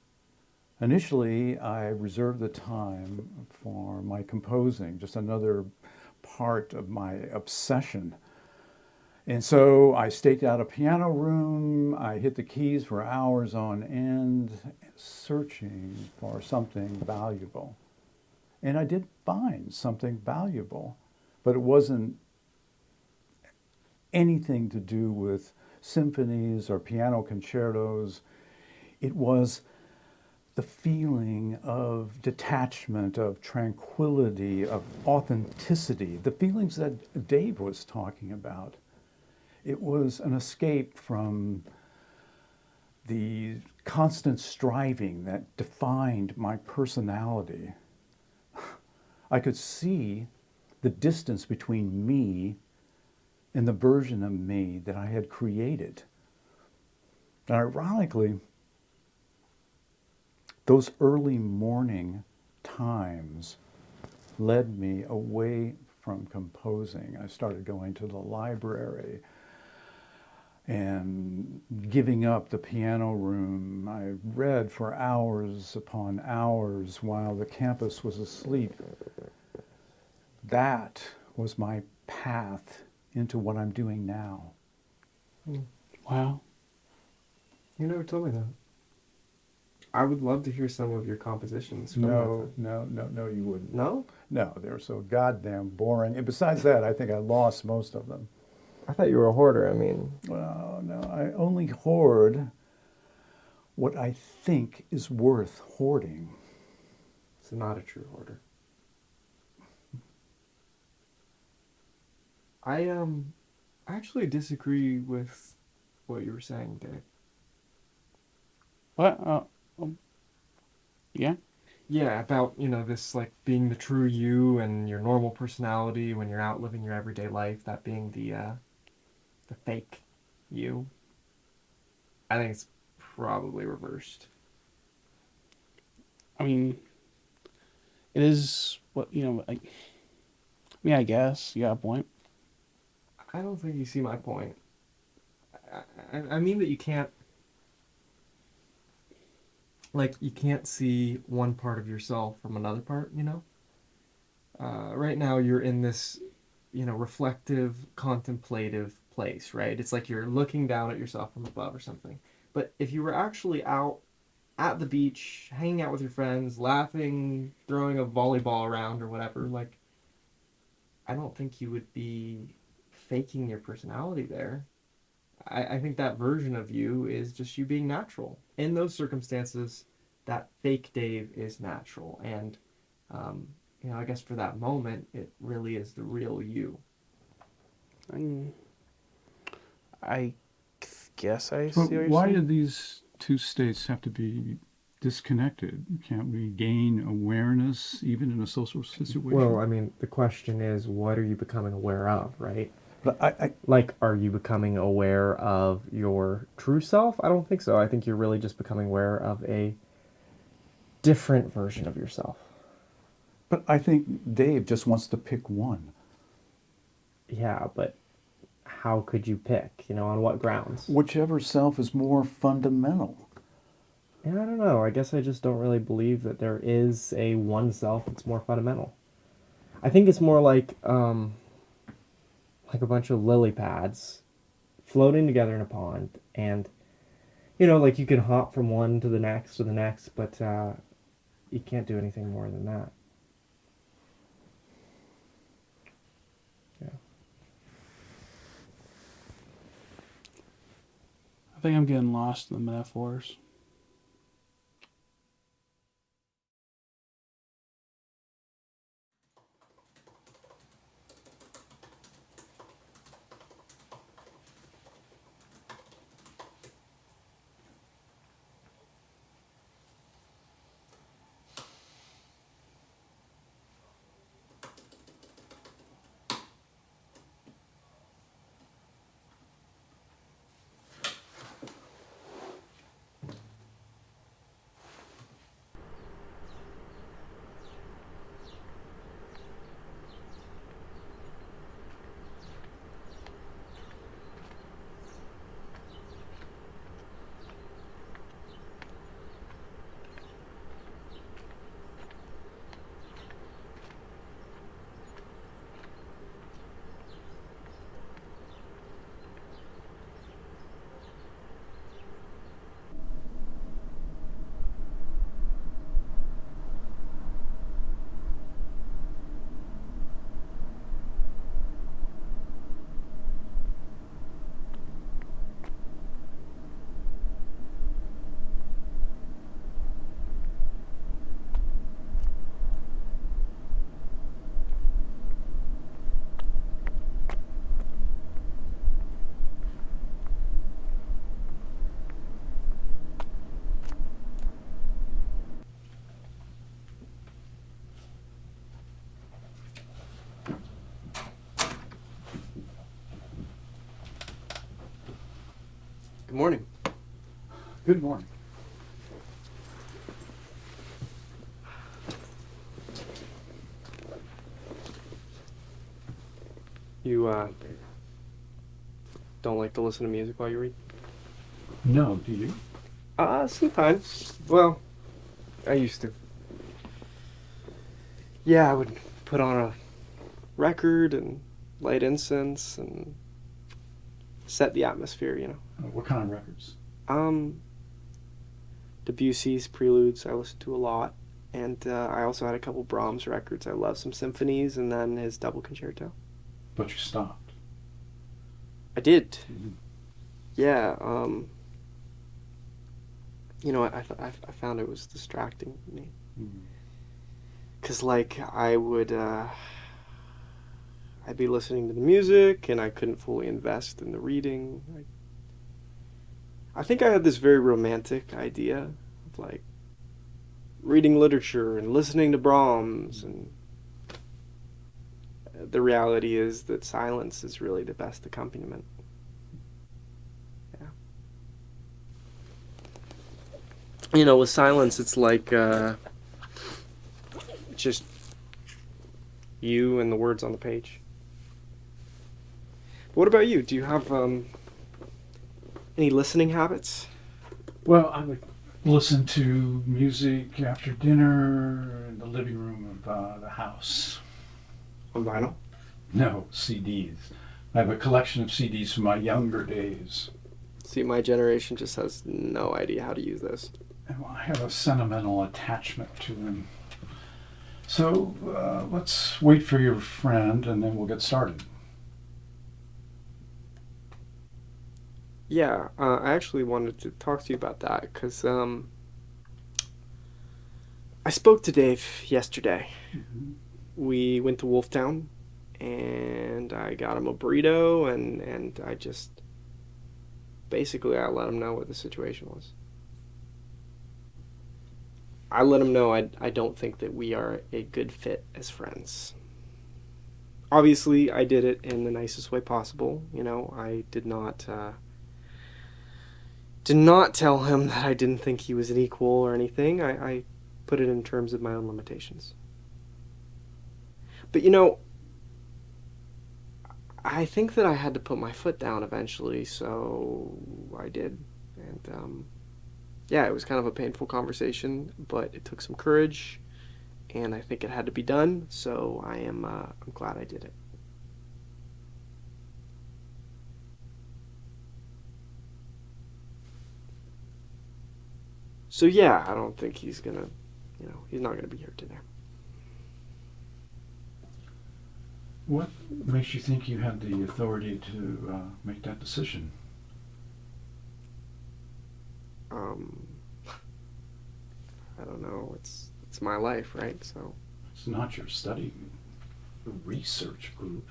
Initially, I reserved the time for my composing, just another part of my obsession. And so I staked out a piano room, I hit the keys for hours on end, searching for something valuable. And I did find something valuable, but it wasn't anything to do with symphonies or piano concertos. It was the feeling of detachment, of tranquility, of authenticity, the feelings that Dave was talking about. It was an escape from the constant striving that defined my personality. I could see the distance between me and the version of me that I had created. And ironically, those early morning times led me away from composing. I started going to the library and giving up the piano room. I read for hours upon hours while the campus was asleep. That was my path into what I'm doing now. Wow. You never told me that. I would love to hear some of your compositions from that No, time. you wouldn't. No? No, they were so goddamn boring. And besides that, I think I lost most of them. I thought you were a hoarder. I mean, Well, no, I only hoard what I think is worth hoarding. it's not a true hoarder. I actually disagree with what you were saying, Dave. What? Yeah. Yeah, about, this like being the true you and your normal personality when you're out living your everyday life, that being the fake you. I think it's probably reversed. I mean, it is what I guess you got a point. I don't think you see my point. I mean that you can't, like, you can't see one part of yourself from another part, you know? Right now you're in this, reflective, contemplative place, right? It's like you're looking down at yourself from above or something. But if you were actually out at the beach, hanging out with your friends, laughing, throwing a volleyball around or whatever, like, I don't think you would be faking your personality there. I think that version of you is just you being natural. In those circumstances, that fake Dave is natural. And, I guess for that moment, it really is the real you. I guess I see But what you're why saying. do these two states have to be disconnected? Can't we gain awareness even in a social situation? Well, I mean, the question is, what are you becoming aware of, right? But Like, are you becoming aware of your true self? I don't think so. I think you're really just becoming aware of a different version of yourself. but I think Dave just wants to pick one. Yeah, but how could you pick? On what grounds? Whichever self is more fundamental. Yeah, I don't know. I guess I just don't really believe that there is a one self that's more fundamental. I think it's more like a bunch of lily pads floating together in a pond, and like you can hop from one to the next, but you can't do anything more than that. Yeah. I think I'm getting lost in the metaphors. Good morning. Good morning. You don't like to listen to music while you read? No, do you? Sometimes. Well, I used to. Yeah, I would put on a record and light incense and set the atmosphere. What kind of records? Debussy's Preludes I listened to a lot, and I also had a couple Brahms records. I love some symphonies, and then his double concerto. But you stopped. I did. Mhm. Yeah. I found it was distracting me. Mhm. Cause like I'd be listening to the music and I couldn't fully invest in the reading. I think I had this very romantic idea of like reading literature and listening to Brahms, and the reality is that silence is really the best accompaniment. Yeah. With silence, it's like just you and the words on the page. What about you? Do you have any listening habits? Well, I would listen to music after dinner in the living room of the house. On vinyl? No, CDs. I have a collection of CDs from my younger days. See, my generation just has no idea how to use this. And I have a sentimental attachment to them. So let's wait for your friend and then we'll get started. Yeah, I actually wanted to talk to you about that because I spoke to Dave yesterday. We went to Wolftown and I got him a burrito and I just basically I let him know what the situation was. I let him know I don't think that we are a good fit as friends. Obviously, I did it in the nicest way possible. You know, I did not tell him that I didn't think he was an equal or anything. I put it in terms of my own limitations. But you know, I think that I had to put my foot down eventually, so I did. And yeah, it was kind of a painful conversation, but it took some courage, and I think it had to be done, so I'm glad I did it. So yeah, I don't think he's gonna, he's not gonna be here today. What makes you think you had the authority to make that decision? I don't know. It's my life, right? So It's not your study research group.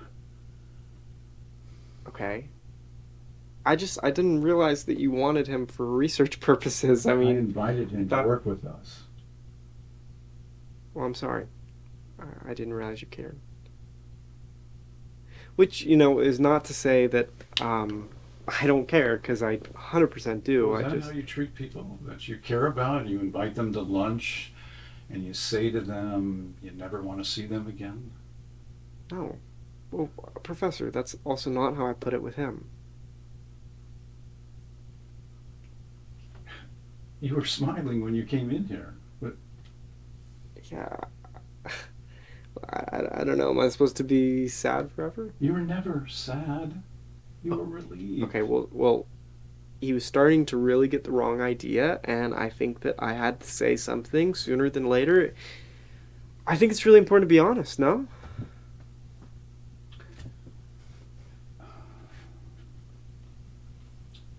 okay. I didn't realize that you wanted him for research purposes. I I mean, invited him to that- work with us. well, I'm sorry. I didn't realize you cared. Which, is not to say that I don't care, because I 100% do. Is that how you treat people that you care about, and you invite them to lunch and you say to them you never want to see them again? No. Well, Professor, that's also not how I put it with him. You were smiling when you came in here. But Yeah. I don't know. Am I supposed to be sad forever? you were never sad. You were relieved. Okay, well, he was starting to really get the wrong idea, and I think that I had to say something sooner than later. I think it's really important to be honest, no?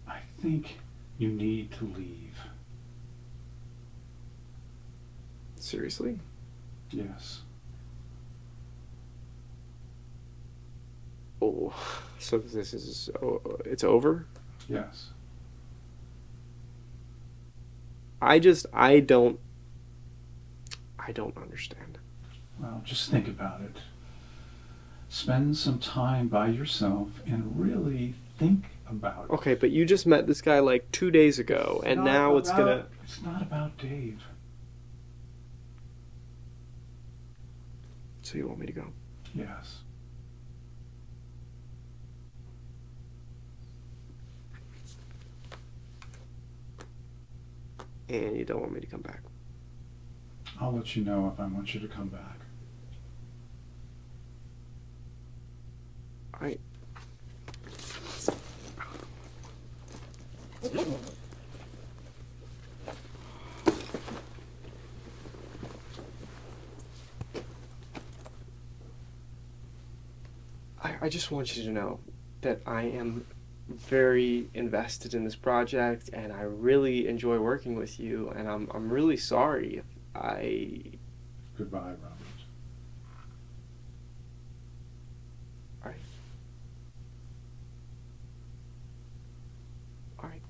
I think you need to leave. Seriously? Yes. Oh, so this is, it's over? Yes. I don't understand. Well, just think about it. Spend some time by yourself and really think about it. Okay, but you just met this guy like 2 days ago, and now it's gonna... It's not about Dave. So you want me to go? Yes. And you don't want me to come back? I'll let you know if I want you to come back. Alright. I just want you to know that I am very invested in this project, and I really enjoy working with you, and I'm really sorry if I... Goodbye, Robert. Alright. Alright.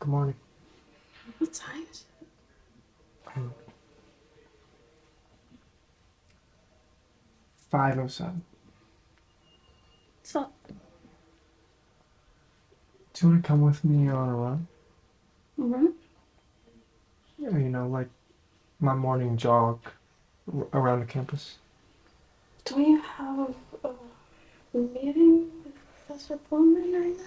Good morning. What time is it? 5:07. What's up? Do you want to come with me on a run? Run? Yeah, like my morning jog around the campus. Don't you have a meeting with Professor Pullman right now?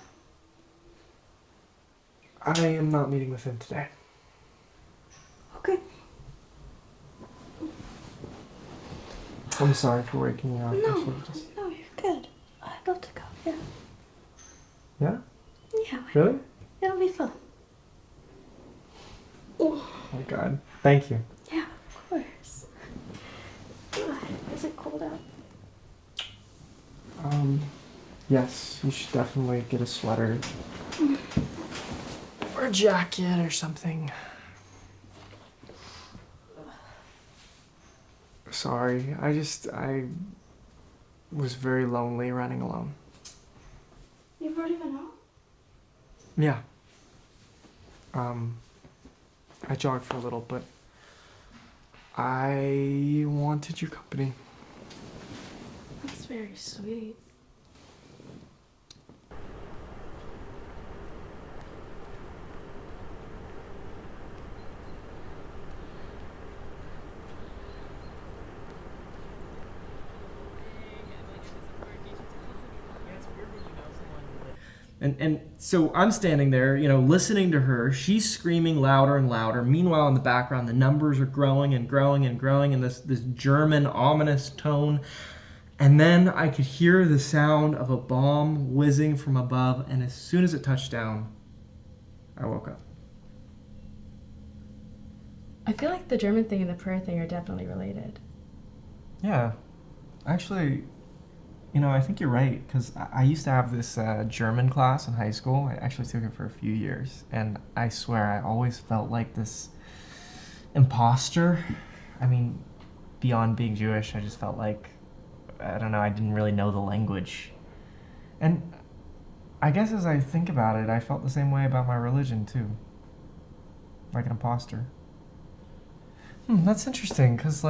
I am not meeting with him today. Okay. I'm sorry for waking you up. I No, should've just... no, you're good. I'd love to go. Yeah. Yeah? Yeah, Really? it'll be fun. Oh, Oh my God. Thank you. yeah, of course. God, is it cold out? Yes, you should definitely get a sweater. Or a jacket or something. Sorry, I was very lonely running alone. You've already been out? Yeah. I jogged for a little, but I wanted your company. That's very sweet. And so I'm standing there, listening to her. She's screaming louder and louder. Meanwhile, in the background, the numbers are growing and growing and growing in this German ominous tone. And then I could hear the sound of a bomb whizzing from above. And as soon as it touched down, I woke up. I feel like the German thing and the prayer thing are definitely related. Yeah. Actually, I think you're right, because I used to have this German class in high school. I actually took it for a few years, and I swear I always felt like this imposter. I mean, beyond being Jewish, I just felt like, I don't know, I didn't really know the language. And I guess as I think about it, I felt the same way about my religion, too. Like an imposter. That's interesting, because,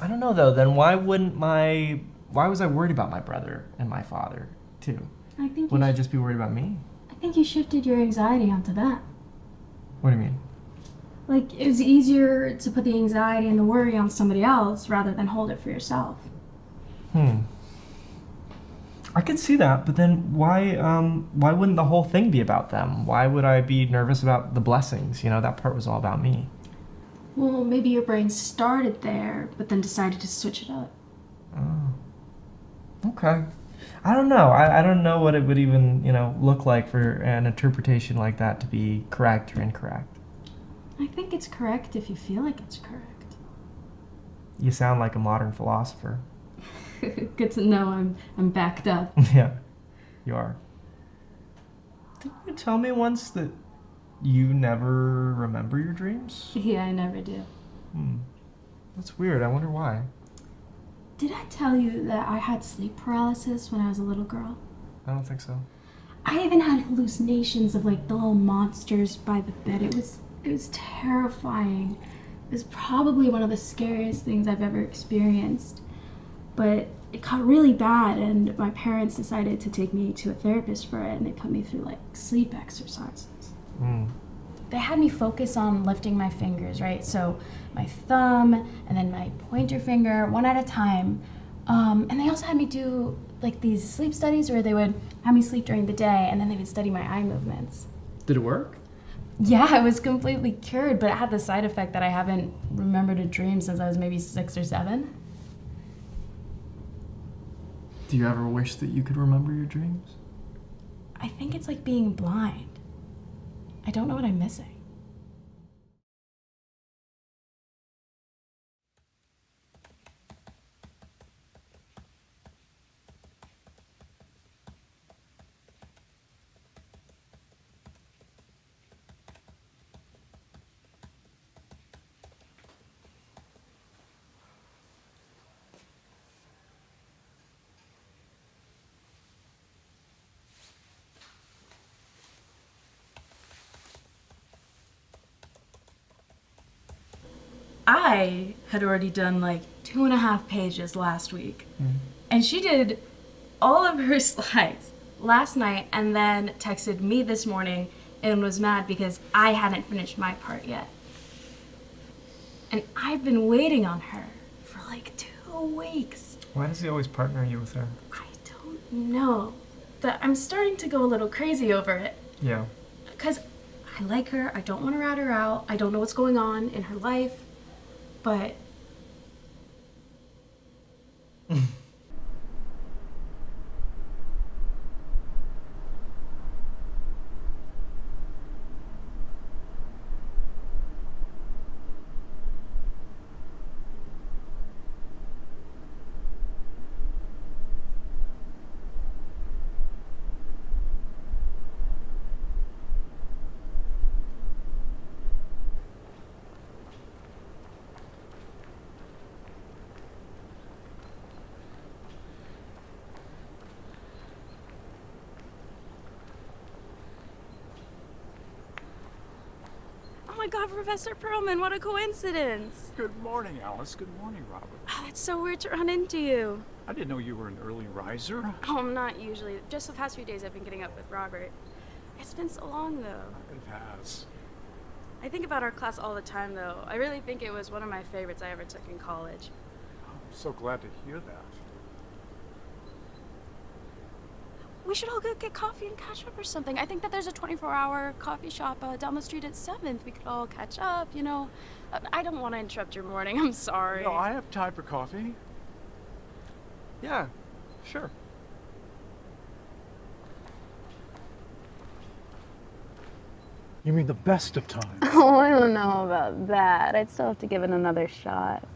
I don't know though, then why was I worried about my brother and my father too? I think Wouldn't I just be worried about me? I think you shifted your anxiety onto them. What do you mean? Like, it was easier to put the anxiety and the worry on somebody else rather than hold it for yourself. I could see that, but then why wouldn't the whole thing be about them? Why would I be nervous about the blessings? That part was all about me. Well, maybe your brain started there, but then decided to switch it up. Oh. Okay. I don't know. I don't know what it would even, look like for an interpretation like that to be correct or incorrect. I think it's correct if you feel like it's correct. You sound like a modern philosopher. Good to know I'm backed up. Yeah, you are. Didn't you tell me once that you never remember your dreams? Yeah, I never do. That's weird. I wonder why. Did I tell you that I had sleep paralysis when I was a little girl? I don't think so. I even had hallucinations of the little monsters by the bed. It was terrifying. It was probably one of the scariest things I've ever experienced. But it got really bad, and my parents decided to take me to a therapist for it, and they put me through sleep exercises. They had me focus on lifting my fingers, right? So my thumb and then my pointer finger, one at a time. And they also had me do these sleep studies where they would have me sleep during the day and then they would study my eye movements. Did it work? Yeah, I was completely cured, but it had the side effect that I haven't remembered a dream since I was maybe 6 or 7. Do you ever wish that you could remember your dreams? I think it's like being blind. I don't know what I'm missing. I had already done like 2.5 pages last week. And she did all of her slides last night and then texted me this morning and was mad because I hadn't finished my part yet. And I've been waiting on her for like 2 weeks. Why does he always partner you with her? I don't know. But I'm starting to go a little crazy over it. Yeah. Because I like her, I don't want to rat her out, I don't know what's going on in her life, but... Oh my God, Professor Perlman, what a coincidence. Good morning, Alice. Good morning, Robert. Oh, it's so weird to run into you. I didn't know you were an early riser. Oh, I'm not usually. Just the past few days I've been getting up with Robert. It's been so long, though. It has. I think about our class all the time, though. I really think it was one of my favorites I ever took in college. I'm so glad to hear that. We should all go get coffee and catch up or something. I think that there's a 24-hour coffee shop down the street at 7th. We could all catch up, you know. I don't want to interrupt your morning. I'm sorry. No, I have time for coffee. Yeah, sure. You mean the best of times? Oh, I don't know about that. I'd still have to give it another shot.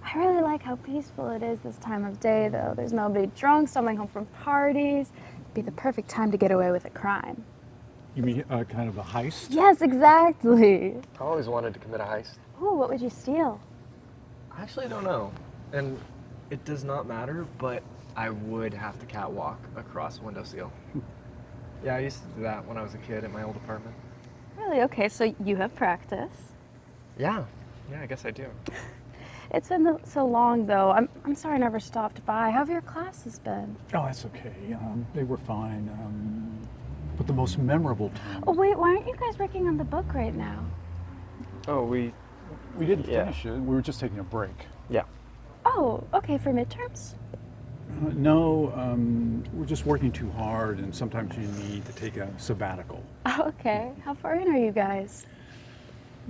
I really like how peaceful it is this time of day, though. There's nobody drunk stumbling home from parties. It'd be the perfect time to get away with a crime. You mean kind of a heist? Yes, exactly. I always wanted to commit a heist. Ooh, what would you steal? I actually don't know. And it does not matter, but I would have to catwalk across a windowsill. Yeah, I used to do that when I was a kid at my old apartment. Really? Okay, so you have practice. Yeah, I guess I do. It's been so long, though. I'm sorry I never stopped by. How have your classes been? Oh, that's okay. They were fine. But the most memorable time. Oh, wait, why aren't you guys working on the book right now? Oh, we We didn't Yeah. finish it. We were just taking a break. yeah. Oh, okay, for midterms? No, we're just working too hard, and sometimes you need to take a sabbatical. Oh, okay. How far in are you guys?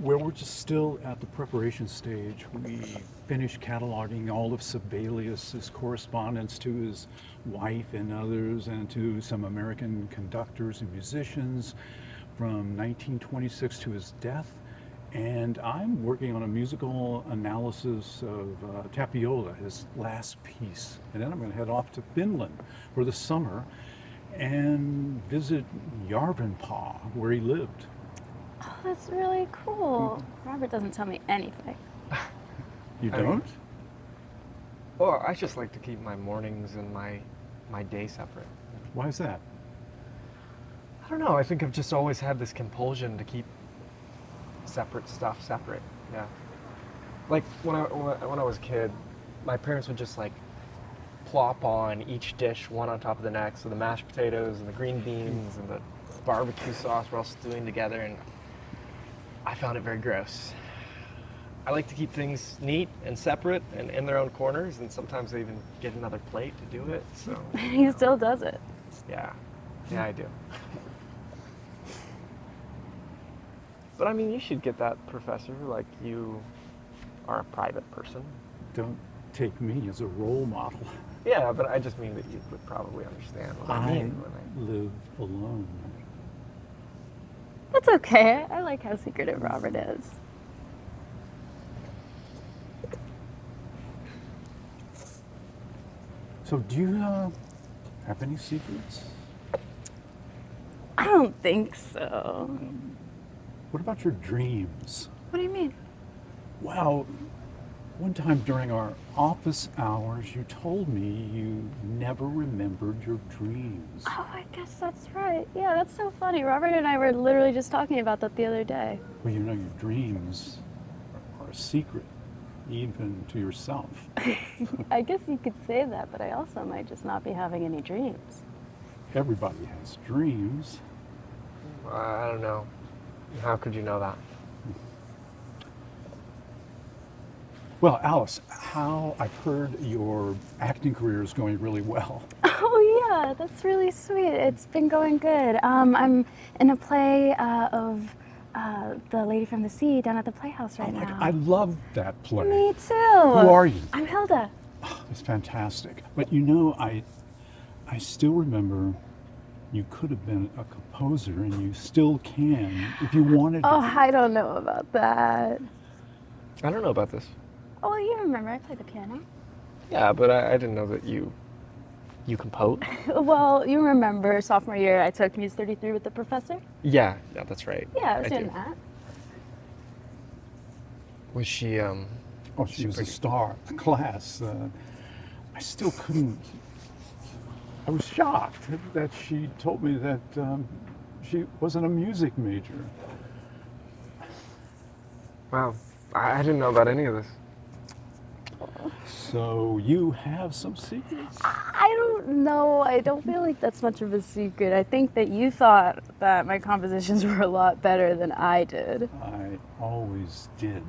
Well, we're just still at the preparation stage. We finished cataloging all of Sibelius's correspondence to his wife and others, and to some American conductors and musicians from 1926 to his death. And I'm working on a musical analysis of Tapiola, his last piece. And then I'm going to head off to Finland for the summer and visit Järvenpää, where he lived. Oh, that's really cool. Robert doesn't tell me anything. You I mean- don't? Well, I just like to keep my mornings and my day separate. Why is that? I don't know. I think I've just always had this compulsion to keep separate stuff separate. Yeah. Like when I was a kid, my parents would just like plop on each dish one on top of the next. So the mashed potatoes and the green beans and the barbecue sauce were all stewing together, and I found it very gross. I like to keep things neat and separate and in their own corners, and sometimes they even get another plate to do it. So He still does it. yeah, I do. But I mean, you should get that, Professor. Like, you are a private person. Don't take me as a role model. Yeah, but I just mean that you would probably understand what I mean when I... live alone. That's okay. I like how secretive Robert is. So do you have any secrets? I don't think so. What about your dreams? What do you mean? Well, one time during our office hours, you told me you never remembered your dreams. Oh, I guess that's right. Yeah, that's so funny. Robert and I were literally just talking about that the other day. Well, you know, your dreams are a secret, even to yourself. I guess you could say that, but I also might just not be having any dreams. Everybody has dreams. I don't know. How could you know that? Well, Alice, I've heard your acting career is going really well. Oh yeah, that's really sweet. It's been going good. I'm in a play of The Lady from the Sea down at the Playhouse right now. I love that play. Me too. Who are you? I'm Hilda. It's fantastic. But you know, I still remember you could have been a composer, and you still can if you wanted to. Oh, I don't know about that. I don't know about this. Oh, well, you remember I played the piano. Yeah, but I didn't know that you compose. Well, you remember sophomore year I took Muse 33 with the professor? Yeah, that's right. Yeah, I was doing do. that. Was she Oh, she was a star of the class. I still couldn't. I was shocked that she told me that she wasn't a music major. Wow, I didn't know about any of this. So you have some secrets? I don't know. I don't feel like that's much of a secret. I think that you thought that my compositions were a lot better than I did. I always did.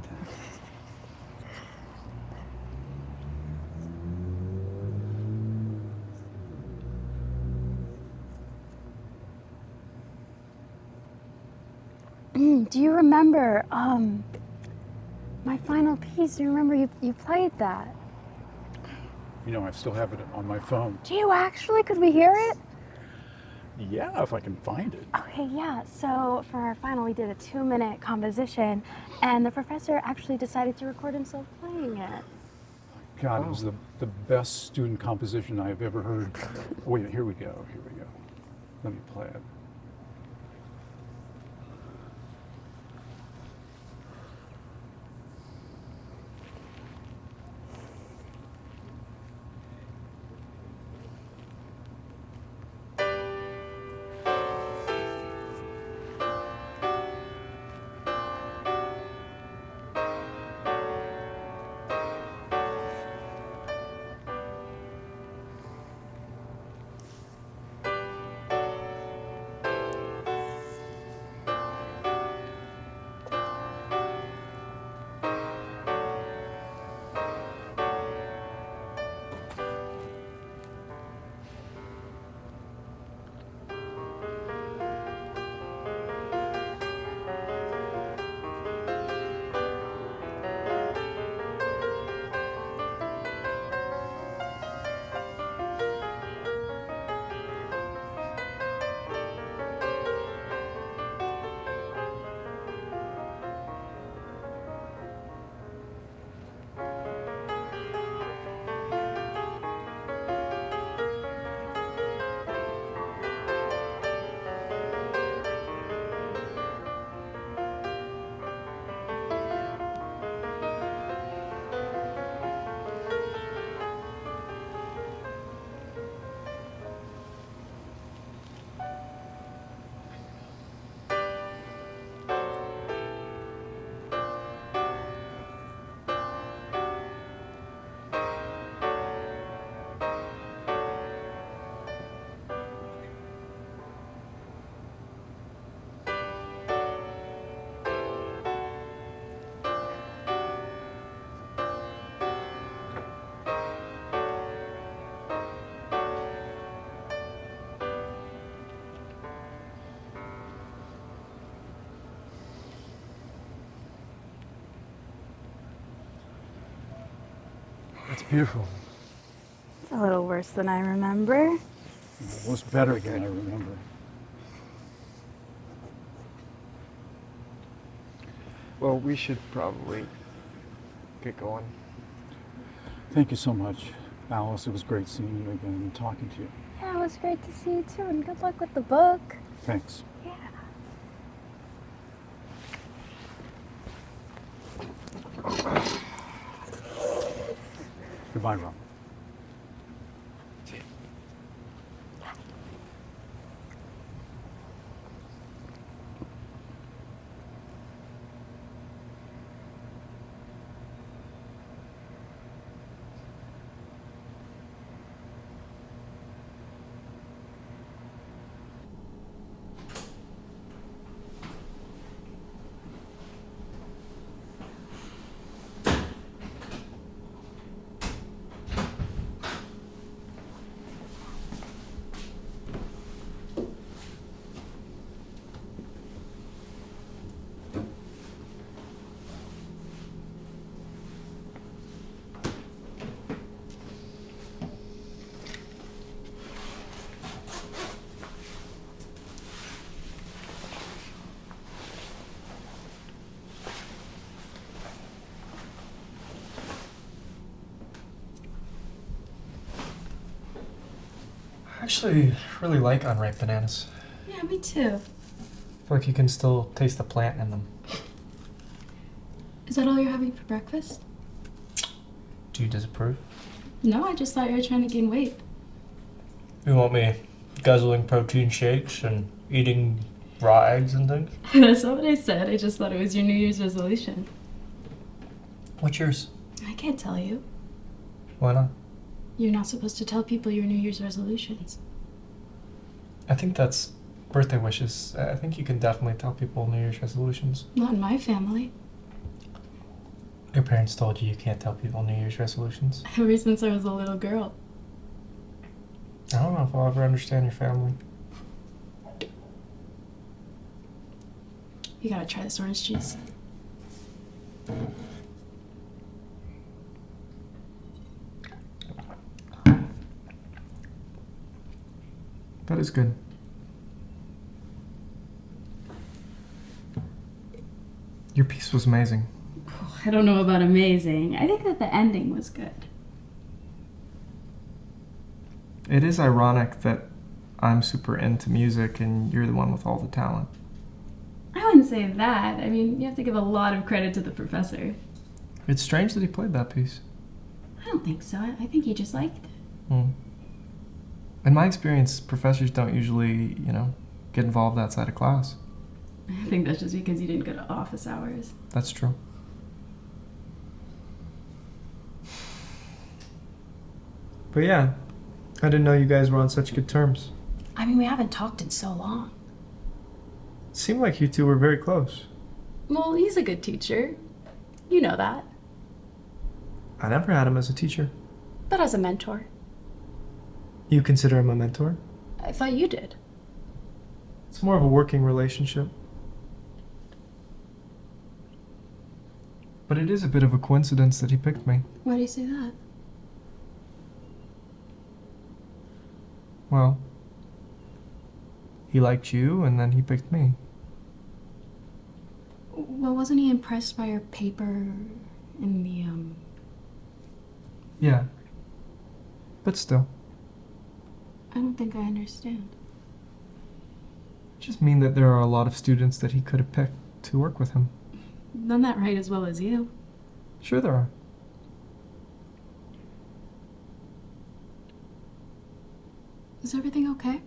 Do you remember my final piece? Do you remember you played that? You know, I still have it on my phone. Do you actually? Could we hear it? Yeah, if I can find it. Okay, yeah. So for our final, we did a 2-minute composition, and the professor actually decided to record himself playing it. God, it was the best student composition I've ever heard. Wait, here we go. Let me play it. That's beautiful. It's a little worse than I remember. It was better than I remember. Well, we should probably get going. Thank you so much, Alice. It was great seeing you again and talking to you. Yeah, it was great to see you too, and good luck with the book. Thanks. Yeah. Goodbye, Rob. I actually really like unripe bananas. Yeah, me too. I feel like you can still taste the plant in them. Is that all you're having for breakfast? Do you disapprove? No, I just thought you were trying to gain weight. You want me guzzling protein shakes and eating raw eggs and things? That's not what I said. I just thought it was your New Year's resolution. What's yours? I can't tell you. Why not? You're not supposed to tell people your New Year's resolutions. I think that's birthday wishes. I think you can definitely tell people New Year's resolutions. Not in my family. Your parents told you can't tell people New Year's resolutions? Ever since I was a little girl. I don't know if I'll ever understand your family. You gotta try this orange juice. That is good. Your piece was amazing. I don't know about amazing. I think that the ending was good. It is ironic that I'm super into music and you're the one with all the talent. I wouldn't say that. I mean, you have to give a lot of credit to the professor. It's strange that he played that piece. I don't think so. I think he just liked it. Hmm. In my experience, professors don't usually, get involved outside of class. I think that's just because you didn't go to office hours. That's true. But yeah, I didn't know you guys were on such good terms. I mean, we haven't talked in so long. It seemed like you two were very close. Well, he's a good teacher. You know that. I never had him as a teacher. But as a mentor. You consider him a mentor? I thought you did. It's more of a working relationship. But it is a bit of a coincidence that he picked me. Why do you say that? Well, he liked you and then he picked me. Well, wasn't he impressed by your paper in the, Yeah. But still. I don't think I understand. I just mean that there are a lot of students that he could have picked to work with him. None that write as well as you. Sure there are. Is everything okay?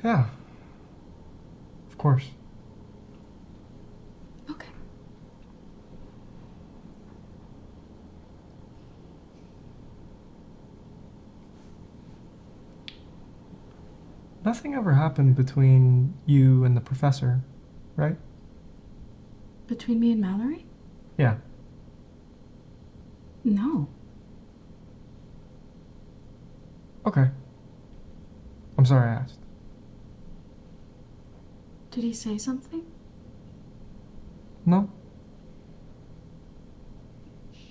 Yeah. Of course. Okay. Nothing ever happened between you and the professor, right? Between me and Mallory? Yeah. No. Okay. I'm sorry I asked. Did he say something? No?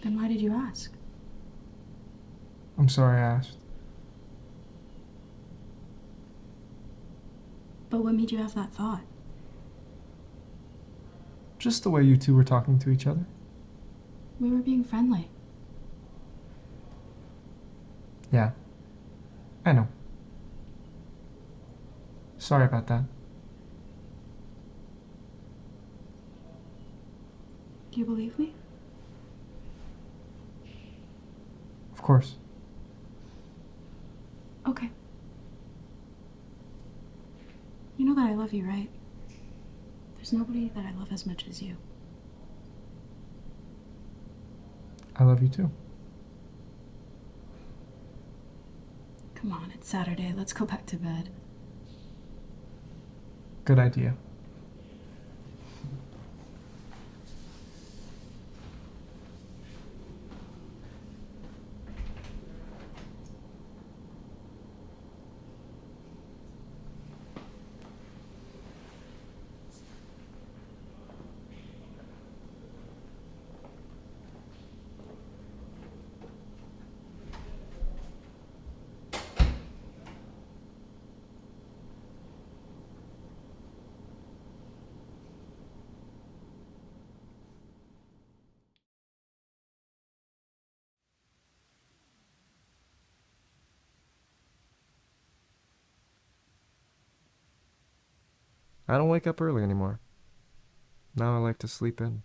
Then why did you ask? I'm sorry I asked. But what made you have that thought? Just the way you two were talking to each other. We were being friendly. Yeah. I know. Sorry about that. Do you believe me? Of course. Okay. You know that I love you, right? There's nobody that I love as much as you. I love you too. Come on, it's Saturday. Let's go back to bed. Good idea. I don't wake up early anymore. Now I like to sleep in.